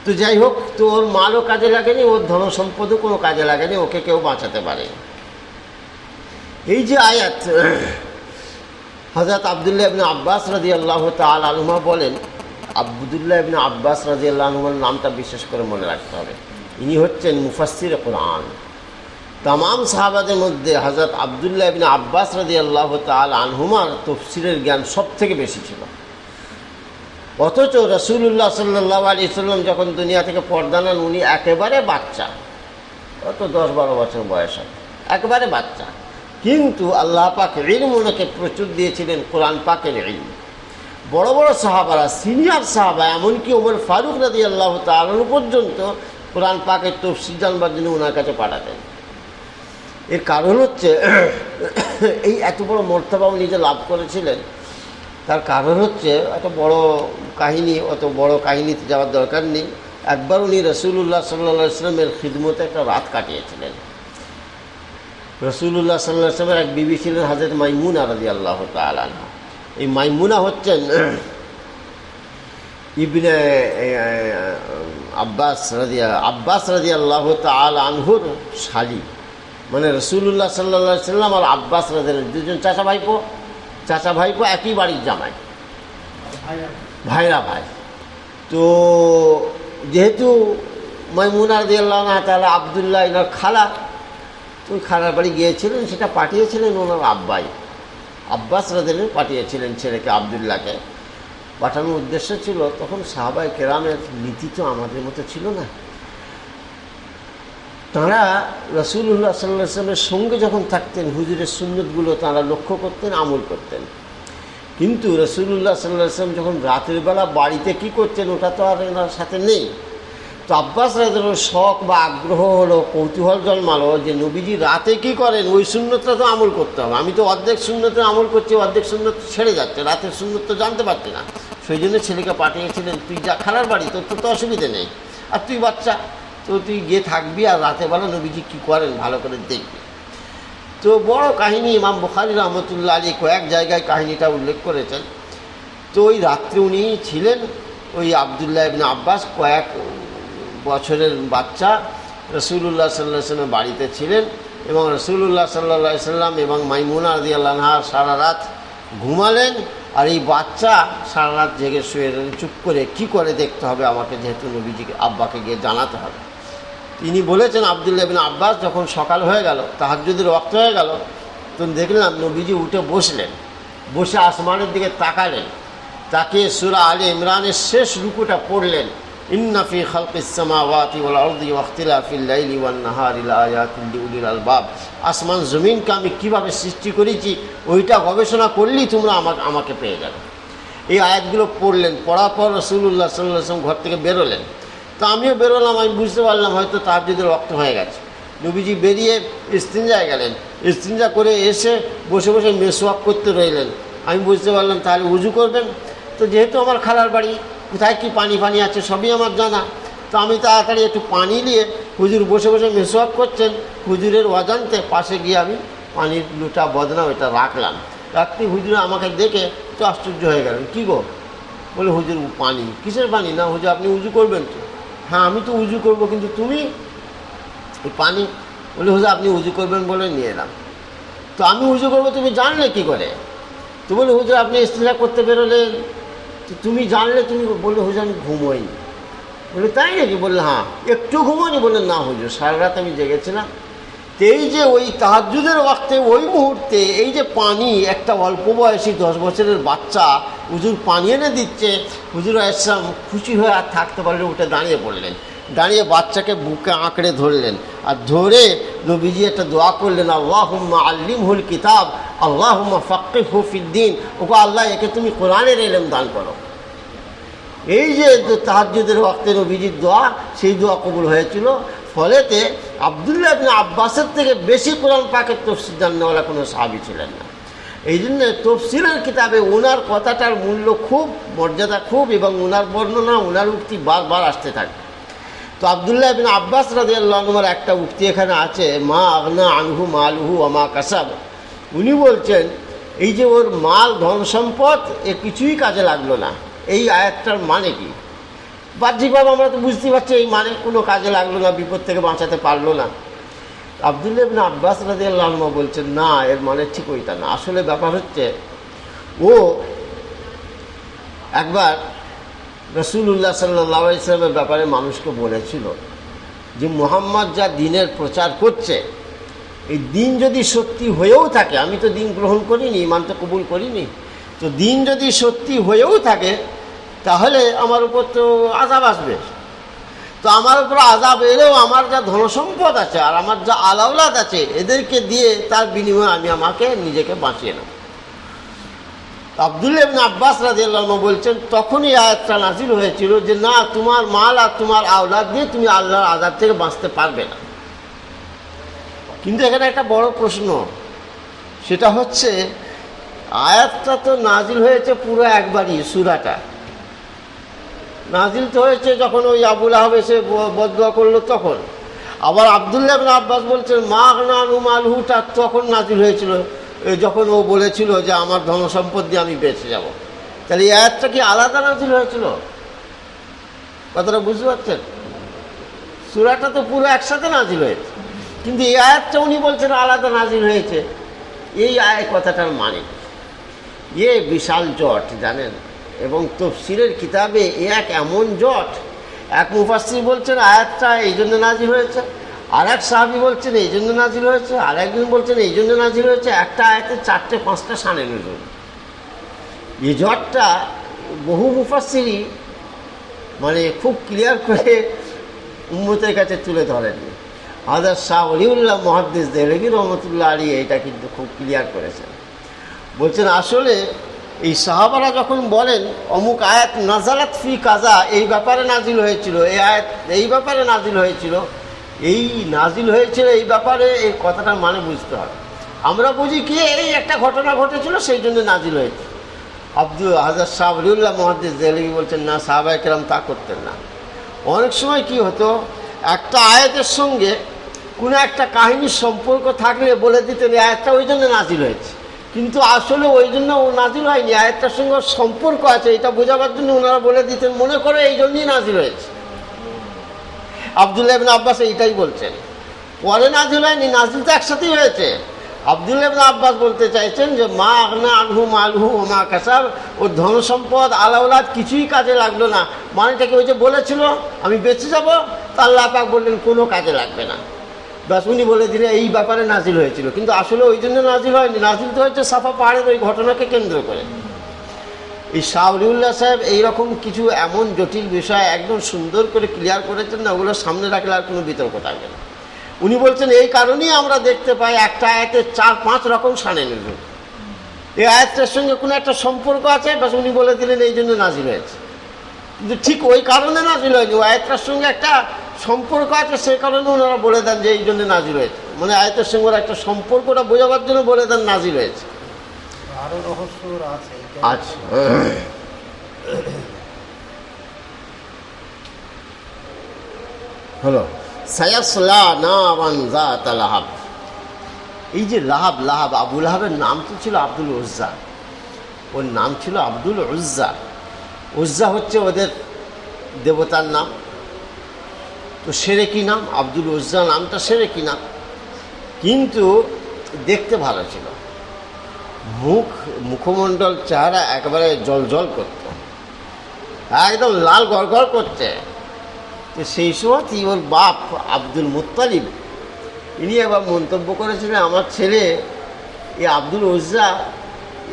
তো যাই হোক, তো ওর মালও কাজে লাগেনি, ওর ধনসম্পদও কোনো কাজে লাগেনি, ওকে কেউ বাঁচাতে পারেনি। এই যে আয়াত, হযরত আব্দুল্লাহ ইবনে আব্বাস রাদিয়াল্লাহু তাআলা আনহুমা বলেন, আব্দুল্লাহ ইবনে আব্বাস রাদিয়াল্লাহু আনহুর নামটা বিশেষ করে মনে রাখতে হবে। ইনি হচ্ছেন মুফাসসির কোরআন। तमाम সাহাবাদের মধ্যে হযরত আব্দুল্লাহ ইবনে আব্বাস রাদিয়াল্লাহু তাআলা আনহুমার তাফসীরের জ্ঞান সবথেকে বেশি ছিল। অথচ রাসূলুল্লাহ সাল্লাল্লাহু আলাইহি ওয়াসাল্লাম যখন দুনিয়া থেকে পর্দা নেন, উনি একেবারে বাচ্চা, অত 10-12 বছর বয়স, একেবারে বাচ্চা। কিন্তু আল্লাহ পাক ইলম ওনাকে প্রচুর দিয়েছিলেন, কোরআন পাকের ইলম। বড় বড় সাহাবারা, সিনিয়র সাহাবা, এমনকি ওমর ফারুক রাদিয়াল্লাহু তাআলা পর্যন্ত কোরআন পাকের তাফসীর জানবার জন্য ওনার কাছে পাঠাতেন। এর কারণ হচ্ছে এই এত বড় মর্তবা উনি যে লাভ করেছিলেন, তার কারণ হচ্ছে এত বড় কাহিনী, অত বড় কাহিনীতে যাওয়ার দরকার নেই। একবার উনি রাসূলুল্লাহ সাল্লাল্লাহু আলাইহি ওয়াসাল্লামের খিদমতে একটা রাত কাটিয়েছিলেন। রাসূলুল্লাহ সাল্লাল্লাহু আলাইহি ওয়াসাল্লামের এক বিবি ছিলেন হযরত মাইমুনা রাদিয়াল্লাহু তাআলা আনহা। এই মাইমুনা হচ্ছেন ইবনে আব্বাস রাদিয়াল্লাহু তাআলা আনহুর শালী, মানে রাসূলুল্লাহ সাল্লাল্লাহু আলাইহি ওয়াসাল্লাম আর আব্বাস রাদিয়াল্লাহু, দুজন চাচা ভাইপো একই বাড়ির জামাই, ভাইরা ভাই। তো যেহেতু মাইমুনা রাদিয়াল্লাহু তাআলা আব্দুল্লাহ ইনার খালা, তো খালার বাড়ি গিয়েছিলেন, সেটা পাঠিয়েছিলেন ওনার আব্বাস রাদিয়াল্লাহু পাঠিয়েছিলেন ছেলেকে, আব্দুল্লাহকে পাঠানোর উদ্দেশ্য ছিল। তখন সাহাবায়ে কেরামের নীতি তো আমাদের মতো ছিল না। তাঁরা রাসূলুল্লাহ সাল্লাল্লাহু আলাইহি ওয়াসাল্লামের সঙ্গে যখন থাকতেন, হুজুরের সুন্নতগুলো তাঁরা লক্ষ্য করতেন, আমল করতেন। কিন্তু রাসূলুল্লাহ সাল্লাল্লাহু আলাইহি ওয়াসাল্লাম যখন রাতের বেলা বাড়িতে কী করতেন, ওটা তো আর এনার সাথে নেই। তো আব্বাস রাদিয়াল্লাহু শখ বা আগ্রহ হলো, কৌতূহল জন্মালো যে নবীজি রাতে কী করেন, ওই সুন্নতটা তো আমল করতে হবে। আমি তো অর্ধেক সুন্নতে আমল করছি, অর্ধেক সুন্নত ছেড়ে যাচ্ছে, রাতের সুন্নত তো জানতে পারছি না। সেই জন্য ছেলেকে পাঠিয়েছিলেন, তুই যা খালার বাড়ি, তোর তো অসুবিধে নেই, আর তুই বাচ্চা, তো তুই গিয়ে থাকবি, আর রাতে বেলা নবীজি কী করেন ভালো করে দেখবি। তো বড় কাহিনী, ইমাম বুখারী রহমতুল্লাহ আলাইহি কয়েক জায়গায় কাহিনীটা উল্লেখ করেছেন। তো ওই রাত্রে উনি ছিলেন, ওই আব্দুল্লাহ ইবনে আব্বাস কয়েক বছরের বাচ্চা রাসূলুল্লাহ সাল্লাল্লাহু আলাইহি ওয়াসাল্লাম বাড়িতে ছিলেন, এবং রাসূলুল্লাহ সাল্লাল্লাহু আলাইহি ওয়াসাল্লাম এবং মাইমুনা রাদিয়াল্লাহু আনহা সারা রাত ঘুমালেন, আর এই বাচ্চা সারা রাত জেগে শুয়ে চুপ করে কী করে দেখতে হবে আমাকে, যেহেতু নবীজিকে আব্বাকে গিয়ে জানাতে হবে। তিনি বলেছেন, আব্দুল্লাহ ইবনে আব্বাস, যখন সকাল হয়ে গেল, তাহাজ্জুদের ওয়াক্ত হয়ে গেল, তখন দেখলাম নবীজি উঠে বসলেন, বসে আসমানের দিকে তাকালেন, তাকিয়ে সূরা আলে ইমরানের শেষ রুকুটা পড়লেন, ইন্না ফি খালকিস সামাওয়াতি ওয়াল আরদি ওয়া ইখতিলাফিল লাইলি ওয়ান নাহারি লাআয়াতিন লিউলিল আলবাব। আসমান জমিনকে আমি কীভাবে সৃষ্টি করেছি ওইটা গবেষণা করলেই তোমরা আমাকে পেয়ে যাবে। এই আয়াতগুলো পড়লেন, পড়ার পর রাসূলুল্লাহ সাল্লাল্লাহু আলাইহি ওয়াসাল্লাম ঘর থেকে বেরোলেন, তো আমিও বেরোলাম, আমি বুঝতে পারলাম হয়তো তাহাজ্জুদের ওয়াক্ত হয়ে গেছে। নবীজি বেরিয়ে ইস্তিনজায় গেলেন, ইস্তিনজা করে এসে বসে বসে মেসওয়াক করতে রইলেন। আমি বুঝতে পারলাম তাহলে উজু করবেন। তো যেহেতু আমার খালার বাড়ি, কোথায় কি পানি ফানি আছে সবই আমার জানা, তো আমি তাড়াতাড়ি একটু পানি নিয়ে হুজুর বসে বসে মেসওয়াক করছেন, হুজুরের অজান্তে পাশে গিয়ে আমি পানির লুটা বদনা ওইটা রাখলাম। রাখতে হুজুর আমাকে দেখে তো আশ্চর্য হয়ে গেলেন, কী গো? বলে হুজুর পানি। কিসের পানি? না হুজুর আপনি উজু করবেন তো? হ্যাঁ আমি তো উজু করবো, কিন্তু তুমি এই পানি? বলে হুজুর আপনি উজু করবেন বলে নিয়ে এলাম। তো আমি উজু করবো তুমি জানলে কী করে? তো বলে হুজুর আপনি ইস্তিনজা করতে বেরোলেন, তো তুমি জানলে? তুমি বললে হুজুর আমি ঘুমোইনি। বলে তাই নাকি? বললে হ্যাঁ। একটু ঘুমোনি? বলে না হুজুর সারা রাত আমি জেগেছিলাম। তো এই যে ওই তাহাজ্জুদের ওয়াক্তে ওই মুহূর্তে এই যে পানি, একটা অল্প বয়সী 10 বছরের বাচ্চা হুজুর পানি এনে দিচ্ছে, হুজুর ইসলাম খুশি হয়ে আর থাকতে পারলে উঠে দাঁড়িয়ে পড়লেন। দাঁড়িয়ে বাচ্চাকে বুকে আঁকড়ে ধরলেন, আর ধরে নবীজি একটা দোয়া করলেন, আল্লাহুম্মা আল্লিমহুল কিতাব আল্লাহুম্মা ফাক্কিহহু ফিদ্দীন। ওগো আল্লাহ একে তুমি কোরআনের ইলম দান করো। এই যে তাহাজ্জুদের ওয়াক্তে নবীজির দোয়া, সেই দোয়া কবুল হয়েছিল। ফলেতে আব্দুল্লাহ ইবনে আব্বাসের থেকে বেশি কোরআন পাকের তফসির জাননেওয়ালা কোনো সাহাবী ছিলেন না। এই জন্য তফসিরের কিতাবে ওনার কথাটার মূল্য খুব, মর্যাদা খুব, এবং ওনার বর্ণনা, ওনার উক্তি বারবার আসতে থাকে। তো আব্দুল্লাহ ইবনে আব্বাস রাদিয়াল্লাহু আনহুর একটা উক্তি এখানে আছে, মা আগনা আনহু মালুহু ওয়া মা কাসাব। উনি বলছেন এই যে ওর মাল ধন সম্পদ এ কিছুই কাজে লাগলো না। এই আয়াতটার মানে কি? বাহ্যিকভাবে আমরা তো বুঝতে পারছি এই মানে কোনো কাজে লাগলো না, বিপদ থেকে বাঁচাতে পারলো না। আব্দুল্লাহ ইবনে আব্বাস রাদিয়াল্লাহু আনহু বলছেন না, এর মানে ঠিক ওইটা না। আসলে ব্যাপার হচ্ছে ও একবার রাসূলুল্লাহ সাল্লাল্লাহু আলাইহি ওয়াসাল্লামের ব্যাপারে মানুষকে বলেছিল যে মুহাম্মদ যা দ্বীনের প্রচার করছে, এই দ্বীন যদি সত্যি হয়েও থাকে, আমি তো দ্বীন গ্রহণ করিনি, ঈমান তো কবুল করিনি, তো দ্বীন যদি সত্যি হয়েও থাকে তাহলে আমার উপর তো আযাব আসবে। তো আমার উপর আযাব এলেও আমার যা ধনসম্পদ আছে আর আমার যা আলাউলাদ আছে এদেরকে দিয়ে তার বিনিময়ে আমি আমাকে নিজেকে বাঁচিয়ে নেব। আব্দুল্লাহ ইবনে আব্বাস রাদিয়াল্লাহু আনহু বলছেন তখনই আয়াতটা নাযিল হয়েছিল যে না, তোমার মাল আর তোমার আওলাদ দিয়ে তুমি আল্লাহর আযাব থেকে বাঁচতে পারবে না। কিন্তু এখানে একটা বড় প্রশ্ন, সেটা হচ্ছে আয়াতটা তো নাযিল হয়েছে পুরো একবারই, সূরাটা নাযিল তো হয়েছে যখন ওই আবুল আহাব এসে বদদুয়া করলো তখন। আবার আব্দুল্লাহ ইবনে আব্বাস বলছেন মা আগনা আনহু মালুহুটা তখন নাযিল হয়েছিল যখন ও বলেছিল যে আমার ধনসম্পদ দিয়ে আমি বেঁচে যাব। তাহলে এই আয়াতটা কি আলাদা নাযিল হয়েছিল? কথাটা বুঝতে পারছেন? সূরাটা তো পুরো একসাথে নাযিল হয়েছে, কিন্তু এই আয়াতটা উনি বলছেন আলাদা নাযিল হয়েছে। এই কথাটার মানে বিশাল জট জানেন, এবং তফসিরের কিতাবে এক এমন জট, এক মুফাসসির বলছেন আয়াতটা এই জন্য নাযিল হয়েছে, আর এক সাহাবী বলছেন এই জন্য নাযিল হয়েছে, আর একজন বলছেন এই জন্য নাযিল হয়েছে। একটা আয়াতে 4-5টা শানে নুজুল। এই জটটা বহু মুফাসসিরই মানে খুব ক্লিয়ার করে উম্মতের কাছে তুলে ধরেননি। হযরত শাহ ওলিউল্লাহ মুহাদ্দিস দেহলভী রহমতুল্লাহ আলাইহি এটা কিন্তু খুব ক্লিয়ার করেছেন। বলছেন আসলে এই সাহাবারা যখন বলেন অমুক আয়াত নাজালাত ফি কাজা, এই ব্যাপারে নাজিল হয়েছিল, এই আয়াত এই ব্যাপারে নাজিল হয়েছিল, এই নাজিল হয়েছিল এই ব্যাপারে, এই কথাটার মানে বুঝতে হবে। আমরা বুঝি কি এই একটা ঘটনা ঘটেছিল সেই জন্য নাজিল হয়েছে। হযরত শাহ ওলিউল্লাহ মুহাদ্দিস দেহলভী বলছেন না, সাহাবায়ে কেরাম তা করতেন না। অনেক সময় কি হতো, একটা আয়াতের সঙ্গে কোনো একটা কাহিনীর সম্পর্ক থাকলে বলে দিতেন এই আয়াতটা ওই জন্য নাজিল হয়েছে, কিন্তু আসলে ওই জন্য নাজিল হয়নি, আয়াতটার সঙ্গে সম্পর্ক আছে এটা বোঝাবার জন্য ওনারা বলে দিতেন মনে করে এই জন্যই নাজিল হয়েছে। আব্দুল্লাহ ইবনে আব্বাস এইটাই বলছেন, পরে নাজিল হয়নি, নাজিল তো একসাথেই হয়েছে। আব্দুল্লাহ ইবনে আব্বাস বলতে চাইছেন যে মা আগনা আনহু মালহু ওয়া মা কাসাব, ওর ধনসম্পদ আলাউলাদ কিছুই কাজে লাগলো না। মানেটা কি ওই যে বলেছিল আমি বেঁচে যাব, তা আল্লাহ পাক বললেন কোনো কাজে লাগবে না, বাস উনি বলে দিলেন এই ব্যাপারে নাজিল হয়েছিল, কিন্তু আসলে ওই জন্য নাজিল হয়নি, নাজিল তো হয়েছে সাফা পাহাড়ের ওই ঘটনাকে কেন্দ্র করে। এই শাহ ওলিউল্লাহ সাহেব এইরকম কিছু এমন জটিল বিষয় একদম সুন্দর করে ক্লিয়ার করেছেন না, ওগুলো সামনে রাখলে আর কোনো বিতর্ক থাকবে না। উনি বলছেন এই কারণেই আমরা দেখতে পাই একটা আয়াতে 4-5 রকম শানে নুজুল, এই আয়াতটার সঙ্গে কোনো একটা সম্পর্ক আছে, বাস উনি বলে দিলেন এই জন্য নাজিল হয়েছে। কিন্তু ঠিক ওই কারণে নাজিল হয়নি, ওই আয়াতটার সঙ্গে একটা সম্পর্ক আছে, সেই কারণে ওনারা বলে দেন যে এই জন্য নাজিল হয়েছে, মানে আয়াতের সঙ্গে ওরা একটা সম্পর্কটা বোঝাবার জন্য বলে দেন নাজিল হয়েছে। আরো রহস্য আছে। আচ্ছা, হলো সায়াসলা নারান যাতা লাহাব। এই যে লাহাব, লাহাব আবু লাহাবের নাম তো ছিল আব্দুল উজ্জা, ওর নাম ছিল আব্দুল উজ্জা। উজ্জা হচ্ছে ওদের দেবতার নাম, তো সেরেকি নাম, আব্দুল উজ্জা নামটা সেরেকি নাম, কিন্তু দেখতে ভালো ছিল, মুখমণ্ডল চেহারা একেবারে জল করত, একদম লাল গড়গড় করছে। তো সেই সময় ওর বাপ আব্দুল মুত্তালিব ইনি একবার মন্তব্য করেছিলেন, আমার ছেলে এই আব্দুল উজ্জা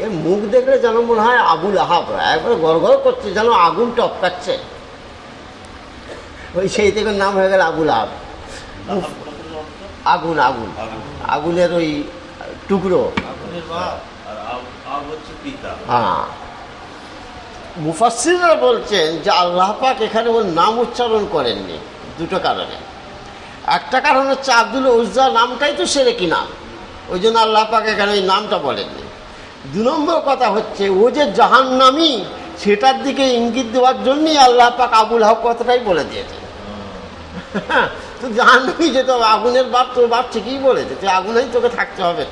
এর মুখ দেখলে যেন মনে হয় আবুল আহাব, একবারে গড়গড় করছে, যেন আগুন টপকাচ্ছে। ওই সেই থেকে নাম হয়ে গেল আবুল আহাব। আগুন আগুন আগুনের ওই টুকরো। হ্যাঁ, মুফাসসিররা বলছেন যে আল্লাহ পাক এখানে ওর নাম উচ্চারণ করেননি দুটো কারণে। একটা কারণ হচ্ছে আব্দুল উজ্জা নামটাই তো সেরেকি নাম, ওই জন্য আল্লাহ পাক এখানে ওই নামটা বলেননি। 2 নম্বর কথা হচ্ছে ও যে জাহান্নামী সেটার দিকে ইঙ্গিত দেওয়ার জন্যই আল্লাহ পাক আবুল আহাব কথাটাই বলে দিয়েছেন। তো জাহান্নামী যেত, আগুনের বাপ, তোর বাপ ঠিকই বলেছে, তুই আগুনেই তোকে থাকতে হবে।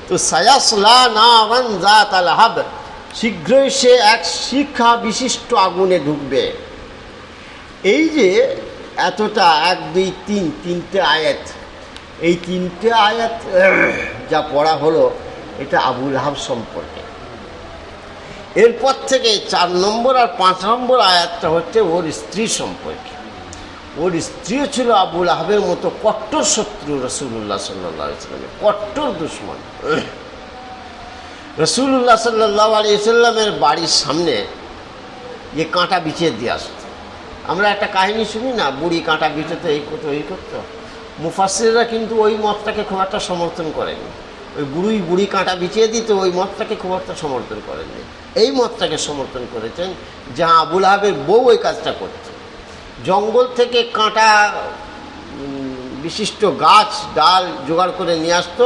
তো সায়াসলা নারান যাতা লাহাব, শীঘ্রই সে এক শিখা বিশিষ্ট আগুনে ঢুকবে। এই যে এতটা 1, 2, 3 তিনটে আয়াত, এই তিনটে আয়াত যা পড়া হলো এটা আবুল আহাব সম্পর্কে। এরপর থেকে 4 নম্বর আর 5 নম্বর আয়াতটা হচ্ছে ওর স্ত্রী সম্পর্কে। ওর স্ত্রীও ছিল আবুল আহাবের মতো কট্টর শত্রু রাসূলুল্লাহ সাল্লাল্লাহু আলাইহি ওয়াসাল্লামের, কট্টর দুশমন। রাসূলুল্লাহ সাল্লাল্লাহু আলাইহি ওয়াসাল্লামের বাড়ির সামনে যে কাঁটা বিছিয়ে দিয়ে আসতো, আমরা একটা কাহিনী শুনি না, বুড়ি কাঁটা বিছোতে এই করতো এই করতো। মুফাসসিররা কিন্তু ওই মতটাকে খুব একটা সমর্থন করেনি, ওই বুড়ি কাঁটা বিছিয়ে দিত, ওই মতটাকে খুব একটা সমর্থন করেননি। এই মতটাকে সমর্থন করেছেন যা আবুল আহাবের বউ ওই কাজটা করছে, জঙ্গল থেকে কাঁটা বিশিষ্ট গাছ ডাল জোগাড় করে নিয়ে আসতো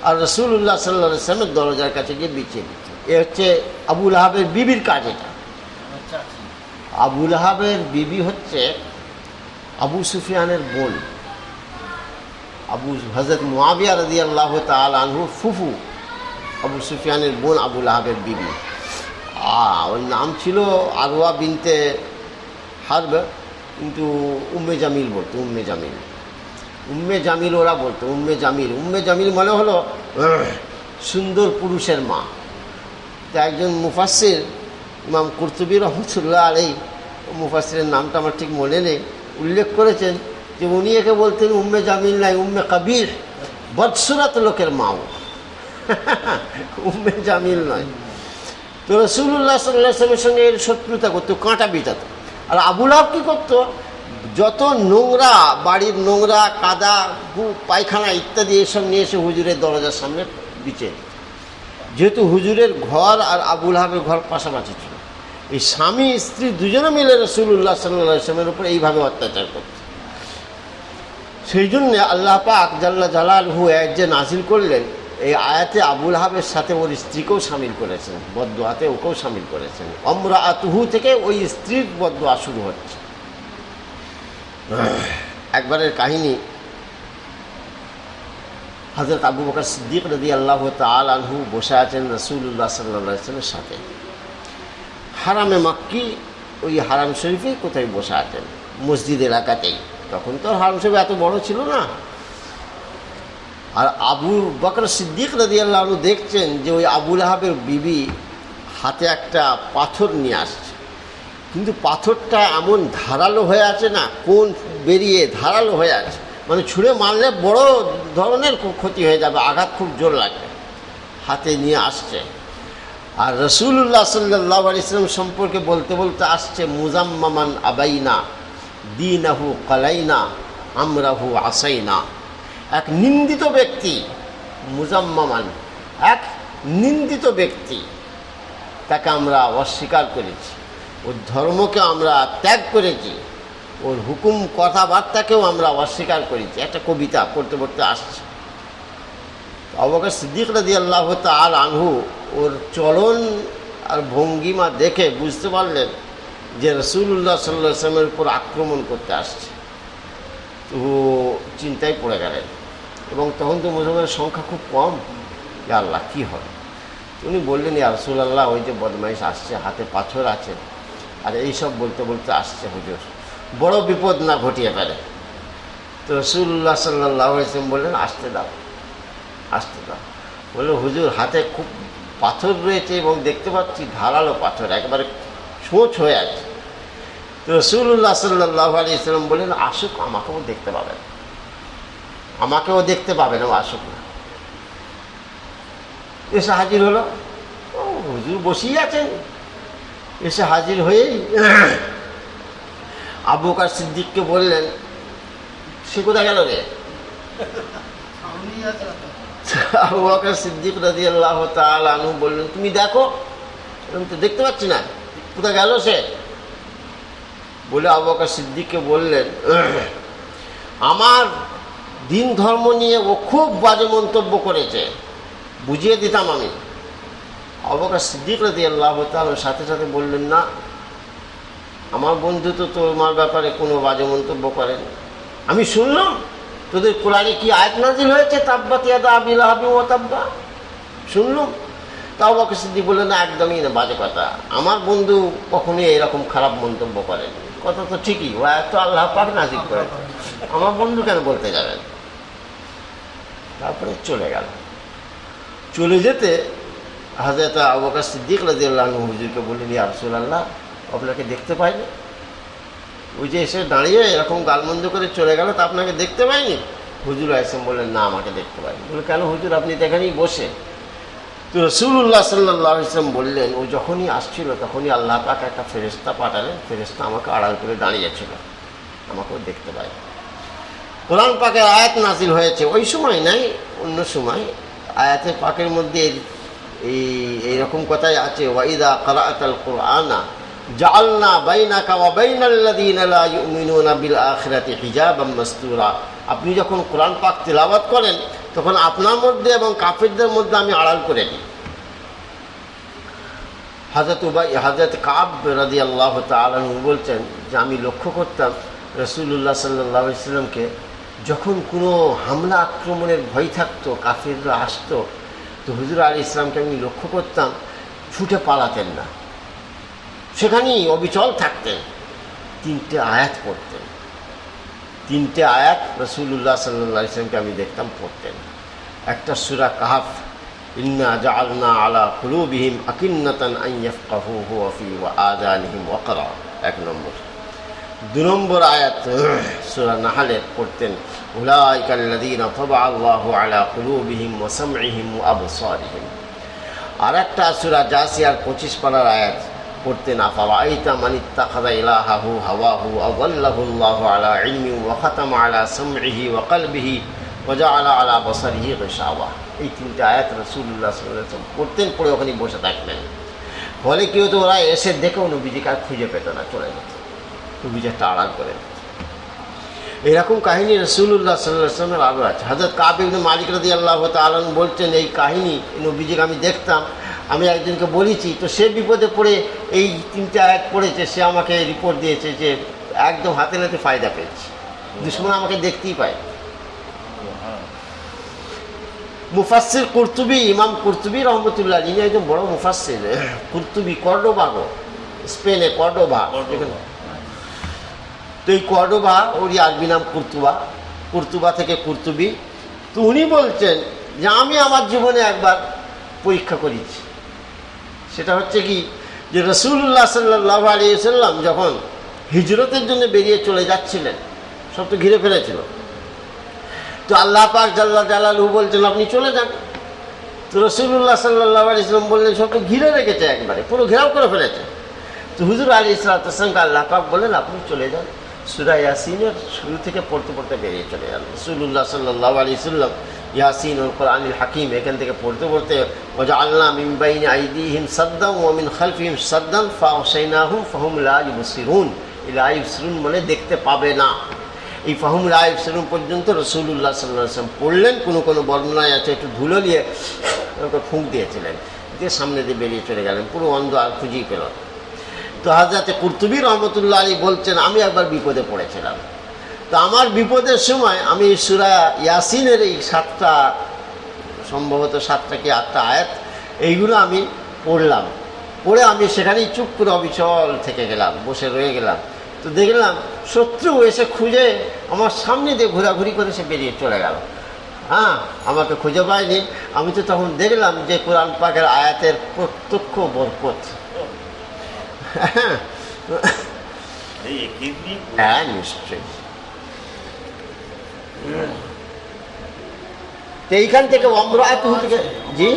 আর রাসূলুল্লাহ সাল্লাল্লাহু আলাইহি ওয়াসাল্লামের দরজার কাছে গিয়ে বিছিয়ে দিত। এ হচ্ছে আবুল আহাবের বিবির কাজ। এটা আবুল আহাবের বিবি হচ্ছে আবু সুফিয়ানের বোন, হযরত মুআবিয়া রাদিয়াল্লাহু তাআলা আনহুর ফুফু আবু সুফিয়ানের বোন আবুল আহাবের বিবি। ওর নাম ছিল আরওয়া বিনতে হারব, কিন্তু উম্মে জামিল বলতো, উম্মে জামিল ওরা বলতো, উম্মে জামিল মানে হলো সুন্দর পুরুষের মা। তো একজন মুফাসসির ইমাম কুরতুবী রহমতুল্লাহ আলাইহি, মুফাসসিরের নামটা আমার ঠিক মনে নেই, উল্লেখ করেছেন যে উনি একে বলতেন উম্মে জামিল নাই, উম্মে কবির, বদসুরাত লোকের মাও, উম্মে জামিল নয়। তো রাসূলুল্লাহ সাল্লাল্লাহু আলাইহি ওয়াসাল্লামের সঙ্গে এর শত্রুতা করতো, কাঁটা বিটাতো। আর আবুল আহাব কী করতো, যত নোংরা, বাড়ির নোংরা, কাদা, পায়খানা ইত্যাদি এসব নিয়ে এসে হুজুরের দরজার সামনে বিছিয়ে দিত। যেহেতু হুজুরের ঘর আর আবুল আহাবের ঘর পাশাপাশি ছিল, এই স্বামী স্ত্রী দুজনে মিলে রাসূলুল্লাহ সাল্লাল্লাহু আলাইহি ওয়াসাল্লামের উপর এইভাবে অত্যাচার করত। সেই জন্যে আল্লাহ পাক জাল্লা জালালহু যে নাজিল করলেন এই আয়াতে আবুল আহাবের সাথে ওর স্ত্রীকেও শামিল করেছেন, বদদোয়াতে ওকেও শামিল করেছেন। আমরাতুহু থেকে ওই স্ত্রীর বদদোয়া শুরু হচ্ছে। একবারের কাহিনী, হযরত আবু বকর সিদ্দিক রাদিয়াল্লাহু তাআলা আনহু বসে আছেন রাসূলুল্লাহ সাল্লাল্লাহু আলাইহি ওয়াসাল্লামের সাথে হারামে মাক্কি, ওই হারাম শরীফেই কোথায় বসে আছেন, মসজিদ এলাকাতেই। তখন তো হারাম শরীফ এত বড় ছিল না। আর আবু বকর সিদ্দিক রাদিয়াল্লাহু আনহু দেখছেন যে ওই আবুল আহাবের বিবি হাতে একটা পাথর নিয়ে আসছে, কিন্তু পাথরটা এমন ধারালো হয়ে আছে না, কোন বেরিয়ে ধারালো হয়ে আছে, মানে ছুঁড়ে মারলে বড় ধরনের ক্ষতি হয়ে যাবে, আঘাত খুব জোর লাগবে, হাতে নিয়ে আসছে। আর রাসূলুল্লাহ সাল্লাল্লাহু আলাইহি ওয়াসাল্লাম সম্পর্কে বলতে বলতে আসছে, মুজাম্মামান আবাইনা দীনাহু কালাইনা আমরাহু আসাইনা। এক নিন্দিত ব্যক্তি, মুজাম্মামান এক নিন্দিত ব্যক্তি, তাকে আমরা অস্বীকার করেছি, ওর ধর্মকে আমরা ত্যাগ করেছি, ওর হুকুম কথাবার্তাকেও আমরা অস্বীকার করেছি। একটা কবিতা পড়তে পড়তে আসছে। আবু বকর সিদ্দিক রাদিয়াল্লাহু তাআলা আনহু ওর চলন আর ভঙ্গিমা দেখে বুঝতে পারলেন যে রাসূলুল্লাহ সাল্লাল্লাহু আলাইহি ওয়াসাল্লামের উপর আক্রমণ করতে আসছে। তো চিন্তায় পড়ে গেলেন, এবং তখন তো মুসলমানের সংখ্যা খুব কম। ইয়া আল্লাহ, কী হবে? উনি বললেন, ইয়া রাসূলুল্লাহ, ওই যে বদমাইশ আসছে, হাতে পাথর আছে, আর এইসব বলতে বলতে আসছে, হুজুর বড় বিপদ না ঘটিয়ে ফেলে। তো রাসূলুল্লাহ সাল্লাল্লাহু আলাইহি ওয়াসাল্লাম বললেন, আসতে দাও, আসতে দাও। বললো, হুজুর হাতে খুব পাথর রয়েছে এবং দেখতে পাচ্ছি ধারালো পাথর, একবারে ছোঁচ হয়ে আছে। তো রাসূলুল্লাহ সাল্লাল্লাহু আলাইহি ওয়াসাল্লাম বললেন, আসুক, আমাকেও দেখতে পাবেন, আমাকেও দেখতে পাবেন, ও আসুক না। এসে হাজির হলো। ও হুজুর বসেই আছেন। এসে হাজির হয়েই আবু বকর সিদ্দিককে বললেন, সে কোথায় গেল রে? আবু বকর সিদ্দিক রাদিয়াল্লাহু তাআলা আনহু বললেন, তুমি দেখো। আমি তো দেখতে পাচ্ছি না, কোথায় গেল সে? বলে আবু বকর সিদ্দিককে বললেন, আমার দিন ধর্ম নিয়ে ও খুব বাজে মন্তব্য করেছে, বুঝিয়ে দিতাম আমি। আবু বকর সিদ্দিক রাদিয়াল্লাহু তাআলা সাথে সাথে বললেন, না, আমার বন্ধু তো তোমার ব্যাপারে কোনো বাজে মন্তব্য করেন। আমি শুনলাম তোদের কোরআনে কি আয়াত নাজিল হয়েছে, তাব্বাত ইয়াদা আবি লাহাবিন ওয়া তাব্বা, শুনলাম। তা আবু বকর সিদ্দিক বললেন, না, একদমই না, বাজে কথা। আমার বন্ধু কখনোই এরকম খারাপ মন্তব্য করেন। কথা তো ঠিকই, ও আয়াত তো আল্লাহ পাক নাজিল করেছে, আমার বন্ধু কেন বলতে যাবেন? তারপরে চলে গেল। চলে যেতে হযরত আবু বকর সিদ্দিক রাদিয়াল্লাহু আনহু হুজুরকে বললেন, ইয়া রাসূলুল্লাহ, আপনাকে দেখতে পাইনি। ওই যে এসে দাঁড়িয়ে এরকম গালমন্দ করে চলে গেল, তা আপনাকে দেখতে পাইনি? হুজুর আইসেম বললেন, না, আমাকে দেখতে পাইনি। বলে, কেন হুজুর, আপনি তো এখানেই বসে। তো রাসূলুল্লাহ সাল্লাল্লাহু আলাইহি ওয়াসাল্লাম বললেন, ও যখনই আসছিল তখনই আল্লাহ পাক একটা ফেরেশতা পাঠালেন, ফেরেশতা আমাকে আড়াল করে দাঁড়িয়েছিল, আমাকেও দেখতে পাই। কোরআন পাকের আয়াত নাজিল হয়েছে ওই সময় নাই, অন্য সময়। আয়াতে পাকের মধ্যে এইরকম কথাই আছে, ওয়াইদা ক্রাআতাল কুরআনা জাআলনা বাইনাকা ওয়া বাইনাল্লাযীনা লা ইউমিনুনা বিল আখিরাতি হিজাবাম মাসতুরা। আপনি যখন কোরআন পাক তেলাওয়াত করেন তখন আপনার মধ্যে এবং কাফিরদের মধ্যে আমি আড়াল করে দিই। হযরত কাব রাদিয়াল্লাহু তাআলা আনহু বলছেন যে আমি লক্ষ্য করতাম রাসূলুল্লাহ সাল্লাল্লাহু আলাইহি ওয়াসাল্লামকে, যখন কোনো হামলা আক্রমণের ভয় থাকতো, কাফিররা আসতো, তো হুজুর আলাইহিস সালামকে আমি লক্ষ্য করতাম ছুটে পালাতেন না, সেখানেই অবিচল থাকতেন। তিনটে আয়াত পড়তেন, তিনটে আয়াত রাসূলুল্লাহ সাল্লাল্লাহু আলাইহি ওয়াসাল্লামকে আমি দেখতাম পড়তেন। একটা সূরা কাহফ, ইন্না জাআলনা আলা কুলুবিহিম আকিন্নাতান আন ইয়াফকাহুহু ওয়া ফি আযানিহিম ওয়াকরা, 1 নম্বর। 2 নম্বর আয়াত সূরা নাহলের পড়তেন, উলাইকাল্লাযীনা তাবা আল্লাহু আলা কুলুবিহিম ওয়া সামঈহিম ওয়া আবসারিহিম। আর একটা সূরা জাসিয়ার 25 পারার আয়াত পড়তেন, আফারাআইতা মান ইত্তাখাযা ইলাহাহু হাওয়াহু আযাল্লাহু আল্লাহু আলা ইলমিন ওয়া খাতামা আলা সামঈহি ওয়া কলবিহি ওয়া জাআলা আলা বাসারিহি গিশাওয়া। এই তিনটে আয়াত রাসূলুল্লাহ সাল্লাল্লাহু আলাইহি ওয়াসাল্লাম পড়তেন, পড়ে ওখানে বসে থাকতেন। ফলে কি হতো, ওরা এসে দেখেও নবীজিকে আর খুঁজে পেত না, চলে যেত, নবীজি একটা আড়াল করে। এরকম কাহিনী রাসূলুল্লাহ সাল্লাল্লাহু আলাইহি ওয়াসাল্লামের আরও আছে। হযরত কাব ইবনে মালিক রাদিয়াল্লাহু তাআলা আনহু বলছেন, এই কাহিনী নবীজিকে আমি দেখতাম, আমি একজনকে বলেছি, তো সে বিপদে পড়ে এই তিনটে আয়াত পড়েছে, সে আমাকে রিপোর্ট দিয়েছে যে একদম হাতে নাতে ফায়দা পেয়েছে, দুশমন আমাকে দেখতেই পায়। মুফাসসির কুরতুবী, ইমাম কুরতুবী রহমতুল্লাহ, যিনি একজন বড় মুফাসসির, কুরতুবী, কর্ডোবা, স্পেনে কর্ডোবা। তো এই কর্ডোবা, ওরই আরবি নাম কুরতুবা, কুরতুবা থেকে কুরতুবী। তো উনি বলছেন যে আমি আমার জীবনে একবার পরীক্ষা করেছি। সেটা হচ্ছে কি, যে রাসূলুল্লাহ সাল্লাল্লাহু আলাইহি ওয়াসাল্লাম যখন হিজরতের জন্য বেরিয়ে চলে যাচ্ছিলেন, সব তো ঘিরে ফেলেছিল, তো আল্লাহ পাক জাল্লা জালালুহু বলছেন আপনি চলে যান। তো রাসূলুল্লাহ সাল্লাল্লাহু আলাইহি ওয়াসাল্লাম বললেন, সব তো ঘিরে রেখেছে, একবারে পুরো ঘেরাও করে ফেলেছে। তো হুজুর আলাইহিস সালাতু ওয়াস সালামকে আল্লাহ পাক বললেন আপনি চলে যান, সূরা ইয়াসিনের শুরু থেকে পড়তে পড়তে বেরিয়ে চলে যান। রাসূলুল্লাহ সাল্লাল্লাহু আলাইহি ওয়াসাল্লাম ইয়াসিন ওয়াল কোরআনিল হাকিম, এখান থেকে পড়তে পড়তে ওয়াজআলনা মিন বাইনি আইদিহিম সাদ্দান ওয়া মিন খালফিহিম সাদ্দান ফাআগশাইনাহুম ফাহুম লা ইবসিরুন। লা ইবসিরুন মানে দেখতে পাবে না। এই ফাহুম লা ইবসিরুন পর্যন্ত রাসূলুল্লাহ সাল্লাল্লাহু আলাইহি ওয়াসাল্লাম পড়লেন। কোনো কোনো বর্ণনায় আছে একটু ধুলো নিয়ে ওকে ফুঁক দিয়েছিলেন, দিয়ে সামনে দিয়ে বেরিয়ে চলে গেলেন, পুরো অন্ধ আর খুঁজেই পেল। তো হযরত কুরতুবী রহমতুল্লাহ আলাইহি বলছেন, আমি একবার বিপদে পড়েছিলাম। তো আমার বিপদের সময় আমি সূরা ইয়াসিনের এই 7টা, সম্ভবত 7টা কি 8টা আয়াত, এইগুলো আমি পড়লাম। পড়ে আমি সেখানেই চুপ করে অবিচল থেকে গেলাম, বসে রয়ে গেলাম। তো দেখলাম শত্রু এসে খুঁজে আমার সামনে দিয়ে ঘোরাঘুরি করে সে বেরিয়ে চলে গেল। হ্যাঁ, আমাকে খুঁজে পায়নি। আমি তো তখন দেখলাম যে কোরআন পাকের আয়াতের প্রত্যক্ষ বরকত। হ্যাঁ, নিশ্চয়ই। তো এইখান থেকে ওয়ামরাতুহু থেকে জি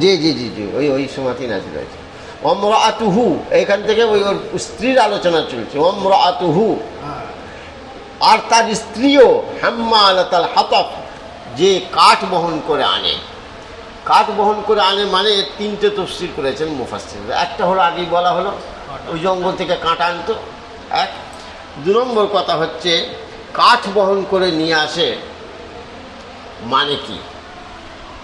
জি জি জি জি ওই সময়তেই নাজিল হয়েছে। ওয়ামরাতুহু এইখান থেকে ওই ওর স্ত্রীর আলোচনা চলছে। ওয়ামরাতুহু আর তার স্ত্রীও হাম্মালাতাল হাতাব, যে কাঠ বহন করে আনে। কাঠ বহন করে আনে মানে 3টে তাফসীর করেছেন মুফাসসিররা। একটা হলো আগেই বলা হলো, ওই জঙ্গল থেকে কাঠ আনতো এক। 2 নম্বর কথা হচ্ছে কাঠ বহন করে নিয়ে আসে মানে কি?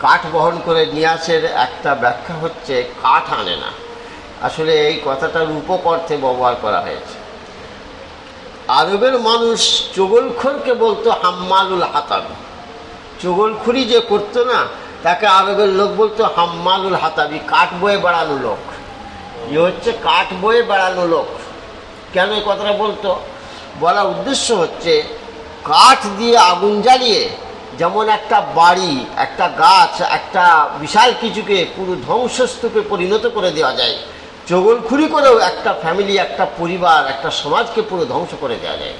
কাঠ বহন করে নিয়ে আসার একটা ব্যাখ্যা হচ্ছে কাঠ আনে না, আসলে এই কথাটা রূপক অর্থে ব্যবহার করা হয়েছে। আরবের মানুষ চগলখড়কে বলতো হাম্মালুল হাতাব। চগলখড়ি যে করতো না, তাকে আরবের লোক বলতো হাম্মালুল হাতাবি, কাঠ বয়ে বেড়ানো লোক। এ হচ্ছে কাঠ বয়ে বেড়ানো লোক। কেন এই কথাটা বলতো? বলার উদ্দেশ্য হচ্ছে কাঠ দিয়ে আগুন জ্বালিয়ে যেমন একটা বাড়ি, একটা গাছ, একটা বিশাল কিছুকে পুরো ধ্বংসস্তূপে পরিণত করে দেওয়া যায়, চগলখড়ি করেও একটা ফ্যামিলি, একটা পরিবার, একটা সমাজকে পুরো ধ্বংস করে দেওয়া যায়।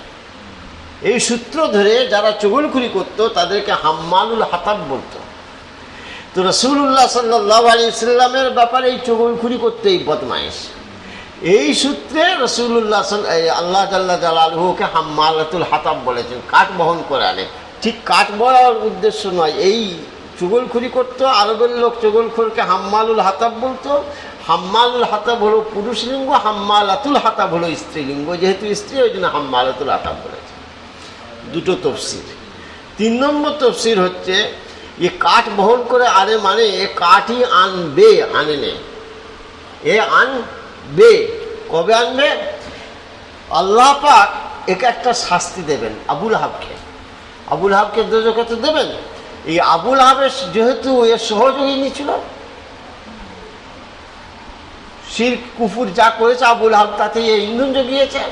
এই সূত্র ধরে যারা চগলখড়ি করতো তাদেরকে হাম্মালুল হাতাব বলতো। তো রাসূলুল্লাহ সাল্লাল্লাহু আলাইহি ওয়াসাল্লামের ব্যাপারে এই চগলখড়ি করতে এই বদমাইশ, এই সূত্রে রাসূলুল্লাহ আল্লাহ জাল্লা জালালুহুকে হাম্মালাতুল হাতাব বলেছেন, কাঠ বহন করে আনে। ঠিক কাঠ বয়ার উদ্দেশ্য নয়, এই চগলখড়ি করতো আরবের লোক, চগলখড়কে হাম্মালুল হাতাব বলতো। হাম্মালুল হাতাব হলো পুরুষলিঙ্গ, হাম্মালাতুল হাতাব হলো স্ত্রীলিঙ্গ। যেহেতু স্ত্রী, ওই জন্য হাম্মালাতুল হাতাব বলেছে। 2টো তাফসীর। 3 নম্বর তাফসীর হচ্ছে এ কাঠ বহন করে আনে মানে এ কাঠই আনবে, আনে নে, এ আনবে। কবে আনবে? আল্লাহ পাক একে একটা শাস্তি দেবেন আবুল আহাবকে। আবুল আহাবকে দোজখে তো দেবেন। এই আবুল আহাবের যেহেতু এর সহযোগিনী ছিল, শিরক কুফর যা করেছে আবুল আহাব, তাতে ইন্ধন জুগিয়েছে।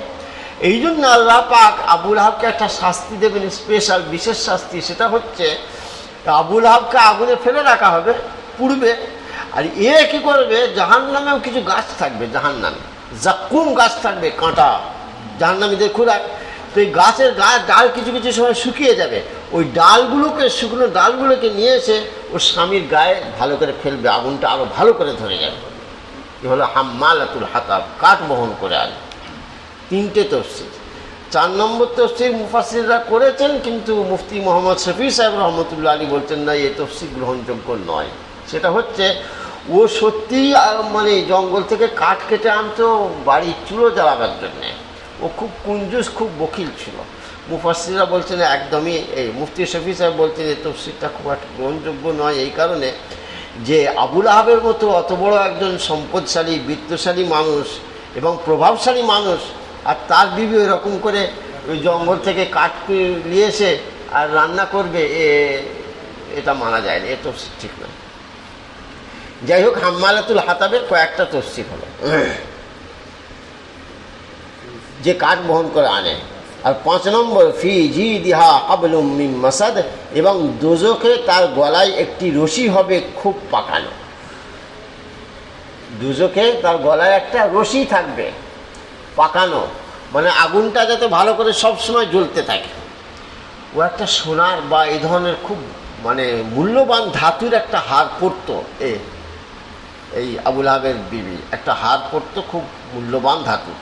এই জন্য আল্লাহ পাক আবুল আহাবকে একটা শাস্তি দেবেন, স্পেশাল বিশেষ শাস্তি। সেটা হচ্ছে আবুল আহাবকে আগুনে ফেলে রাখা হবে, পুড়বে। আর এ কী করবে? জাহান্নামেও কিছু গাছ থাকবে, জাহান্নামে জাক্কুম গাছ থাকবে, কাঁটা, জাহান্নামীদের খোরাক। তো এই গাছের ডাল কিছু কিছু সময় শুকিয়ে যাবে, ওই ডালগুলোকে, শুকনো ডালগুলোকে নিয়ে এসে ওর স্বামীর গায়ে ভালো করে ফেলবে, আগুনটা আরও ভালো করে ধরে যাবে। এ হলো হাম্মালাতুল হাতাব, কাঠ বহন করে আনে। 3টে তাফসীর। 4 নম্বর তাফসীর মুফাসসিররা করেছেন, কিন্তু মুফতি মোহাম্মদ শফি সাহেব রহমতুল্লাহ আলী বলছেন না, এই তাফসীর গ্রহণযোগ্য নয়। সেটা হচ্ছে ও সত্যিই মানে জঙ্গল থেকে কাঠ কেটে আনতো বাড়ির চুলো জ্বালাবার জন্যে। ও খুব কুঞ্জুস, খুব বকিল ছিল। মুফাসসিররা বলছেন একদমই, এই মুফতি শফি সাহেব বলছেন এই তাফসীরটা খুব একটা গ্রহণযোগ্য নয়, এই কারণে যে আবুল আহাবের মতো অত বড় একজন সম্পদশালী, বিত্তশালী মানুষ এবং প্রভাবশালী মানুষ, আর তার বিবি এরকম করে ওই জঙ্গল থেকে কাঠ নিয়ে এসে আর রান্না করবে, এটা মানা যায় না, এ তাফসীর ঠিক নয়। যাই হোক, হাম্মালাতুল হাতাবের কয়েকটা তাফসীর হলো যে কাঠ বহন করে আনে। আর 5 নম্বর ফি জিদিহা হাবলুম মিন মাসাদ, এবং দোজখে তার গলায় একটি রশি হবে খুব পাকানো। দোজখে তার গলায় একটা রশি থাকবে পাকানো, মানে আগুনটা যাতে ভালো করে সবসময় জ্বলতে থাকে। ও একটা সোনার বা এই ধরনের খুব মানে মূল্যবান ধাতুর একটা হার পরতো। এই আবুল আহাবের বিবি একটা হার পরতো, খুব মূল্যবান ধাতুর।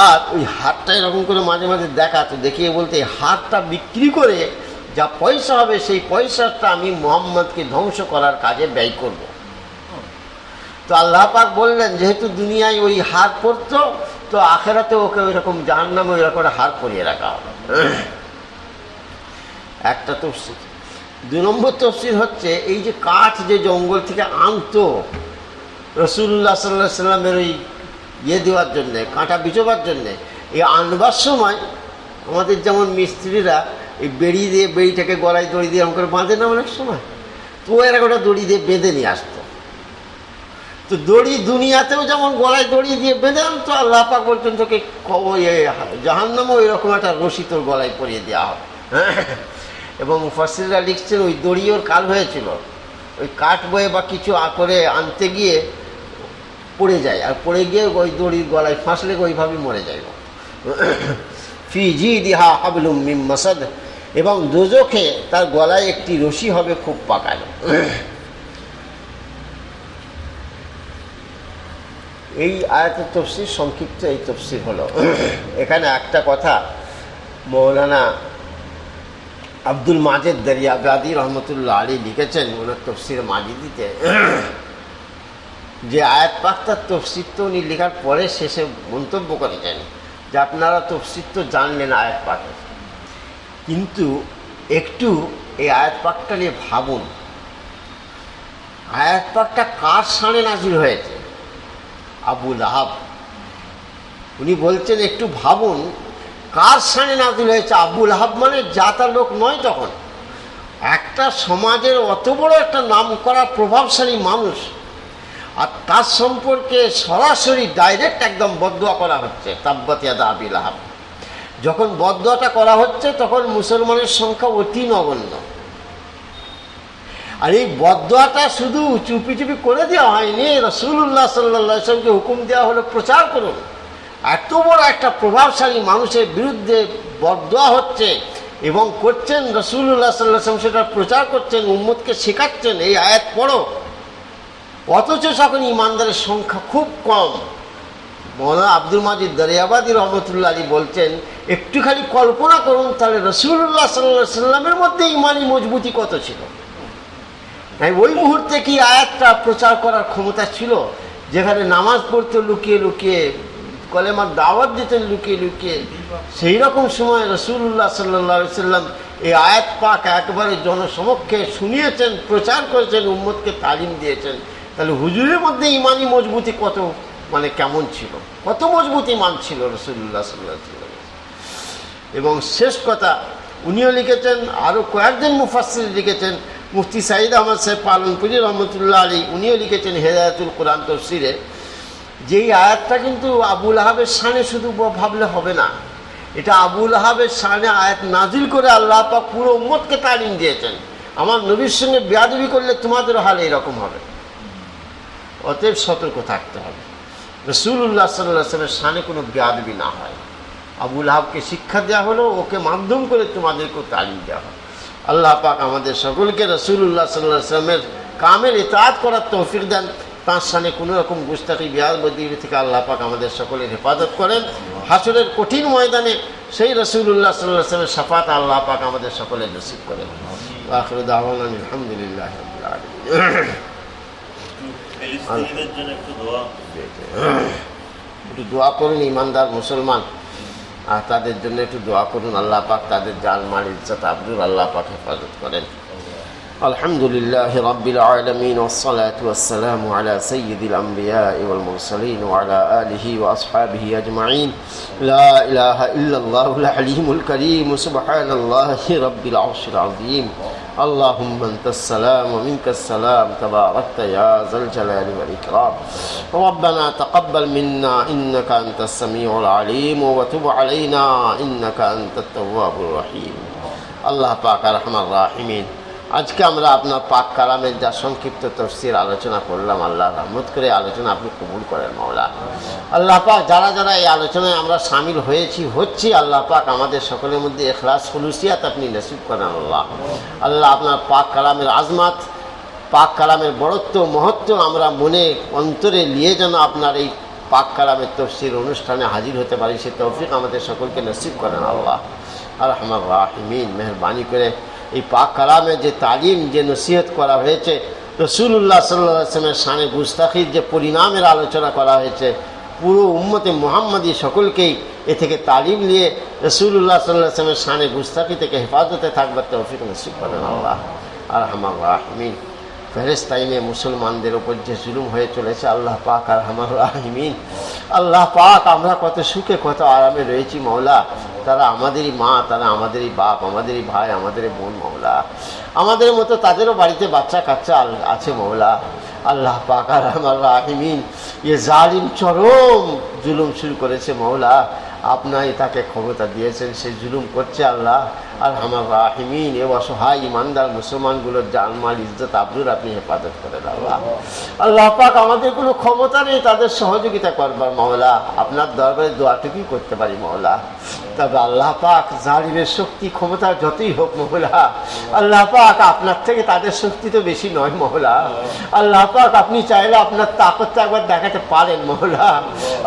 আর ওই হারটা এরকম করে মাঝে মাঝে দেখাতো, দেখিয়ে বলতে এই হারটা বিক্রি করে যা পয়সা হবে সেই পয়সাটা আমি মুহাম্মদকে ধ্বংস করার কাজে ব্যয় করব। তো আল্লাহ পাক বললেন যেহেতু দুনিয়ায় ওই হার পড়তো, তো আখেরাতে ওকে ওই রকম জাহান্নামে ওই রকম হার পরিয়ে রাখা হবে। একটা তফসির। 2 নম্বর তফসির হচ্ছে এই যে কাঠ যে জঙ্গল থেকে আনতো রাসূলুল্লাহ সাল্লাল্লাহু আলাইহি সাল্লামের ওই দেওয়ার জন্যে, কাঁটা বিচোবার জন্যে, এই আনবার সময় আমাদের যেমন মিস্ত্রিরা এই বেড়িটাকে গলায় দড়ি দিয়ে এরকম করে বাঁধে না অনেক সময়, তো এরা ওটা দড়ি দিয়ে বেঁধে নিয়ে আসতো। তো দড়ি দুনিয়াতেও যেমন গলায় দড়ি দিয়ে বেঁধে আনতো, আল্লাহ পাক বলছেন তোকে জাহান্নামে ওই রকম একটা রশি তোর গলায় পরিয়ে দেওয়া হবে। এবং মুফাসসিররা লিখছেন ওই দড়ি ওর কাল হয়েছিল, ওই কাঠ বয়ে বা কিছু করে আনতে গিয়ে পড়ে যায়, আর পড়ে গিয়ে ওই দড়ির গলায় ফাঁসলে ওইভাবেই মরে যায়। ফি জিদিহা হাবলুম মিন মাসাদ, এবং দোজখে তার গলায় একটি রশি হবে খুব পাকানো। এই আয়াতের তফসির সংক্ষিপ্ত এই তফসির হলো। এখানে একটা কথা মৌলানা আব্দুল মাজেদ দরিয়াবাদী রহমতুল্লাহ আলী লিখেছেন ওনার তফসির মাজিদিতে, যে আয়াত পাকটার তফসির তো উনি লেখার পরে শেষে মন্তব্য করেছেন যে আপনারা তফসির তো জানলেন আয়াত পাকের, কিন্তু একটু এই আয়াত পাকটা নিয়ে ভাবুন, আয়াত পাকটা কার শানে নাজিল হয়েছে? আবু লাহাব। উনি বলছেন একটু ভাবুন কার শানে নাজিল হয়েছে। আবু লাহাব মানে জাতা লোক নয়, তখন একটা সমাজের অত বড় একটা নাম করা প্রভাবশালী মানুষ, আর তার সম্পর্কে সরাসরি ডাইরেক্ট একদম বদদুয়া করা হচ্ছে, তাব্বাত ইয়াদা আবি লাহাব। যখন বদদুয়াটা করা হচ্ছে তখন মুসলমানের সংখ্যা অতি নগণ্য, আর এই বদদুয়াটা শুধু চুপি চুপি করে দেওয়া হয়নি, রাসূলুল্লাহ সাল্লাল্লাহু আলাইহি ওয়াসাল্লামকে হুকুম দেওয়া হলো প্রচার করুন। এত বড় একটা প্রভাবশালী মানুষের বিরুদ্ধে বদদুয়া হচ্ছে এবং করছেন, রাসূলুল্লাহ সাল্লাল্লাহু আলাইহি ওয়াসাল্লাম সেটা প্রচার করছেন, উম্মতকে শেখাচ্ছেন এই আয়াত পড়ো, অথচ যখন ইমানদারের সংখ্যা খুব কম। মৌলানা আব্দুল মাজিদ দরিয়াবাদী রহমতুল্লাহ আলী বলছেন একটু খালি কল্পনা করুন তাহলে রাসূলুল্লাহ সাল্লাল্লাহু আলাইহি সাল্লামের মধ্যে ইমানি মজবুতি কত ছিল। ওই মুহূর্তে কি আয়াতটা প্রচার করার ক্ষমতা ছিল? যেখানে নামাজ পড়তে লুকিয়ে লুকিয়ে, কলেমার দাওয়াত দিতেন লুকিয়ে লুকিয়ে, সেই রকম সময় রাসূলুল্লাহ সাল্লাল্লাহু আলাইহি সাল্লাম এই আয়াত পাক একবারে জনসমক্ষে শুনিয়েছেন, প্রচার করেছেন, উম্মতকে তালিম দিয়েছেন। তাহলে হুজুরের মধ্যে ইমানি মজবুতি কত, মানে কেমন ছিল, কত মজবুত ইমান ছিল রাসূলুল্লাহ সাল্লাল্লাহু আলাইহি সাল্লাম। এবং শেষ কথা উনিও লিখেছেন, আরও কয়েকজন মুফাসসির লিখেছেন, মুফতি সাঈদ আহমদ সাহেব পালনপুরি রহমতুল্লাহ আলী উনিও লিখেছেন হেদায়াতুল কোরআন তফসিরে, যে এই আয়াতটা কিন্তু আবু লাহাবের শানে শুধু ভাবলে হবে না, এটা আবু লাহাবের শানে আয়াত নাজিল করে আল্লাহ পাক পুরো উম্মতকে তালিম দিয়েছেন, আমার নবীর সঙ্গে বেয়াদবি করলে তোমাদের হাল এরকম হবে, অতএব সতর্ক থাকতে হবে, রাসূলুল্লাহ সাল্লাল্লাহু আলাইহি ওয়াসাল্লামের শানে কোনো বেয়াদবি না হয়। আবু লাহাবকে শিক্ষা দেওয়া হলো, ওকে মাধ্যম করে তোমাদেরকেও তালিম দেওয়া হবে। আল্লাহ পাক আমাদের সকলকে রাসূলুল্লাহ সাল্লাল্লাহু আলাইহি ওয়াসাল্লামের কামেল ইতাআত করার তৌফিক দেন, তাঁর শানে কোনো রকম গুস্তাখি বেয়াদবি থেকে আল্লাহ পাক আমাদের সকলের হেফাজত করেন। হাসরের কঠিন ময়দানে সেই রাসূলুল্লাহ সাল্লাল্লাহু আলাইহি ওয়াসাল্লামের শাফাত আল্লাহ পাক আমাদের সকলের নসিব করেন। আখিরু দাওয়ানা আলহামদুলিল্লাহি রাব্বিল আলামিন। ফিলিস্তিনিদের জন্য একটু দোয়া, একটু দোয়া করুন ইমানদার মুসলমান, আর তাদের জন্য একটু দোয়া করুন, আল্লাহ পাক তাদের জান মাল ইজ্জত আবরুর আল্লাহ পাক হেফাজত করেন। আলহামদুলিল্লাহি রাব্বিল আলামিন ওয়াসসালাতু ওয়াসসালামু আলা সাইয়্যিদিল আমবিয়াই ওয়াল মুরসালিন ওয়া আলা আলিহি ওয়া আসহাবিহি আজমাইন। লা ইলাহা ইল্লাল্লাহুল আলিমুল কারীম সুবহানাল্লাহি রাব্বিল আরশিল আযীম। اللهم انت السلام ومنك السلام تباركت يا ذا الجلال والإكرام. ربنا تقبل منا إنك أنت السميع العليم وتب علينا إنك أنت التواب الرحيم. আল্লাহ পাক আরহামার রাহিমিন, আজকে আমরা আপনার পাক কালামের যা সংক্ষিপ্ত তফসির আলোচনা করলাম, আল্লাহ রহমত করে আলোচনা আপনি কবুল করেন মাওলা। আল্লাহ পাক যারা যারা এই আলোচনায় আমরা সামিল হচ্ছি, আল্লাহ পাক আমাদের সকলের মধ্যে ইখলাস খুলুসিয়াত আপনি নসিব করেন আল্লাহ। আল্লাহ আপনার পাক কালামের আজমাত, পাক কালামের বড়ত্ব মহত্ব আমরা মনে অন্তরে নিয়ে যেন আপনার এই পাক কালামের তফসির অনুষ্ঠানে হাজির হতে পারি, সে তৌফিক আমাদের সকলকে নসিব করেন আল্লাহ। আরহামার রাহিমিন, মেহরবানি করে এই পাক কালামে যে তালিম, যে নসিহত করা হয়েছে, রাসূলুল্লাহ সাল্লাল্লাহু আলাইহি ওয়াসাল্লামের শানে গুস্তাখির যে পরিণামের আলোচনা করা হয়েছে, পুরো উম্মতে মুহাম্মাদি সকলকেই এ থেকে তালিম নিয়ে রাসূলুল্লাহ সাল্লাল্লাহু আলাইহি ওয়াসাল্লামের শানে গুস্তাখি থেকে হেফাজতে থাকবার তৌফিক নসিব করেন আল্লাহ আরহামার রাহিমিন। ফেরেশতাইনে মুসলমানদের ওপর যে জুলুম হয়ে চলেছে, আল্লাহ পাক আরহামার রাহিমিন, আল্লাহ পাক আমরা কত সুখে কত আরামে রয়েছি মওলা, তারা আমাদেরই মা, তারা আমাদেরই বাপ, আমাদেরই ভাই, আমাদেরই বোন মওলা, আমাদের মতো তাদেরও বাড়িতে বাচ্চা কাচ্চা আছে মওলা। আল্লাহ পাক আরহামার রাহিমিন, এ জালিম চরম জুলুম শুরু করেছে মওলা, আপনাই তাকে ক্ষমতা দিয়েছেন, সে জুলুম করছে আল্লাহ আরহামার রাহিমিন। এ অসহায় ইমানদার মুসলমানগুলোর জানমাল ইজ্জত আবরুর আপনি হেফাজত করেন আল্লাহ। আল্লাহ পাক আমাদের কোনো ক্ষমতা নেই তাদের সহযোগিতা করবার মওলা, আপনার দরবারে দোয়াটুকুই করতে পারি মওলা। তবে আল্লাহ পাক জালিমের শক্তি ক্ষমতা যতই হোক মওলা, আল্লাহ পাক আপনার থেকে তাদের শক্তি তো বেশি নয় মওলা। আল্লাহ পাক আপনি চাইলে আপনার তাকতটা একবার দেখাতে পারেন মওলা।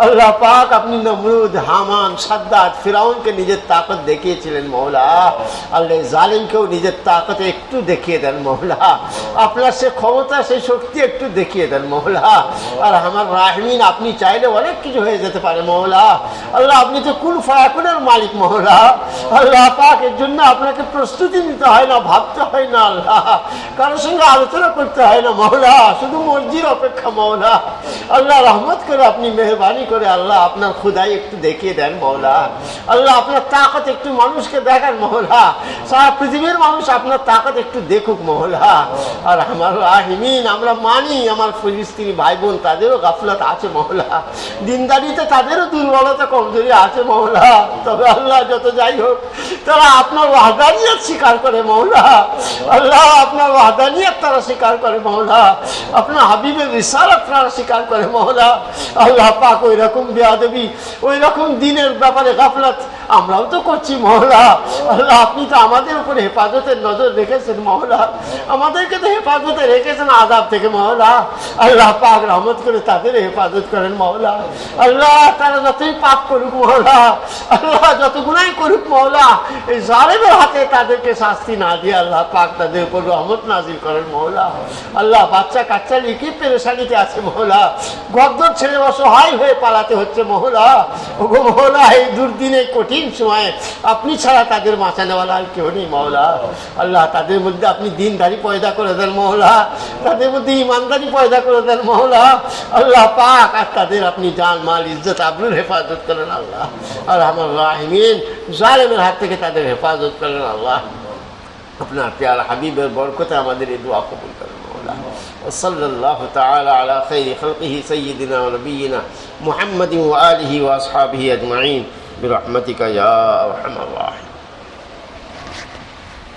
আল্লাহ পাক আপনি নমরুদ, হামান, সাদ্দাত, ফিরাউনকে নিজের তাকত দেখিয়েছিলেন মওলা, আল্লাহ জালিমকেও নিজের তাকত একটু দেখিয়ে দেন মওলা। আপনার সে ক্ষমতা, সেই শক্তি একটু দেখিয়ে দেন মওলা। আর আমার রাহিমিন, আপনি চাইলে অনেক কিছু হয়ে যেতে পারে মওলা। আল্লাহ আপনি তো কুল ফায়াকুনের মালিক মওলা। আল্লাহ পাক এর জন্য আপনাকে প্রস্তুতি নিতে হয় না, ভাবতে হয় না আল্লাহ, কারোর সঙ্গে আলোচনা করতে হয় না মওলা, শুধু মর্জির অপেক্ষা মওলা। আল্লাহ রহমত করে আপনি মেহরবানি করে আল্লাহ আপনার খুদাই একটু দেখিয়ে দেন মওলা। আল্লাহ আপনার তাকত একটু মানুষকে দেখান মওলা, সারা পৃথিবীর মানুষ আপনার তাকত একটু দেখুক মওলা। আর আমার রাহিমিন, আমরা মানি আমার ফিলিস্তিনি ভাই বোন তাদেরও গাফলাত আছে মওলা, দিনদারিতে তাদেরও দুর্বলতা কমজোরি আছে মওলা। তবে আল্লাহ যত যাই হোক, তারা আপনার ওয়াহদানিয়ত স্বীকার করে মওলা। আল্লাহ আপনার ওয়াহদানিয়ত তারা স্বীকার করে মওলা, আপনার হাবিবের রিসালাত তারা স্বীকার করে মওলা। আল্লাহ পাক ওই রকম বেয়াদবি, ওই রকম দিনের ব্যাপারে গাফলাত আমরাও তো করছি মওলা। আল্লাহ আপনি তো আমাদের উপরে হেফাজতের নজর রেখেছেন মওলা, আমাদেরকে তো হেফাজতে রেখেছেন আযাব থেকে মওলা। আল্লাহ পাক রহমত করে তাদের হেফাজত করেন মওলা। আল্লাহ তারা যতই পাপ করুক মওলা, আল্লাহ যত গুনাহ করুক মওলা, এই জালেমের হাতে তাদেরকে শাস্তি না দিয়ে আল্লাহ পাক তাদের উপর রহমত নাজিল করেন মওলা। আল্লাহ বাচ্চা কাচ্চা লিখি পেরেশানিতে আছে মওলা, ঘরদোর ছেড়ে অসহায় হয়ে পালাতে হচ্ছে মওলা। ওগো মওলা, এই দুর্দিনে কঠিন সময়ে আপনি ছাড়া তাদের বাঁচানোওয়ালা আর কেউ নেই মওলা। আল্লাহ তাদের মধ্যে আপনি দিনদারি পয়দা করে দেন মওলা, তাদের মধ্যে ইমানদারি পয়দা করে দেন মওলা। আল্লাহ পাক আর তাদের আপনি জান মাল ইজ্জত আবরুর হেফাজত করেন আল্লাহ। আর আমার রাহিমিন, জালেমের হাত থেকে তাদের হেফাজত করেন আল্লাহ। আপনার প্যার হাবিবের বরকতে আমাদের এই দোয়া কবুল করেন মওলা। সাল্লাল্লাহু তাআলা আলা খাইরি খালকিহি সাইয়্যিদিনা ওয়া নাবিয়িনা মুহাম্মাদিন ওয়া আলিহি ওয়া আসহাবিহি আজমাইন বিরহমাতিকা ইয়া আরহামার রাহিমিন।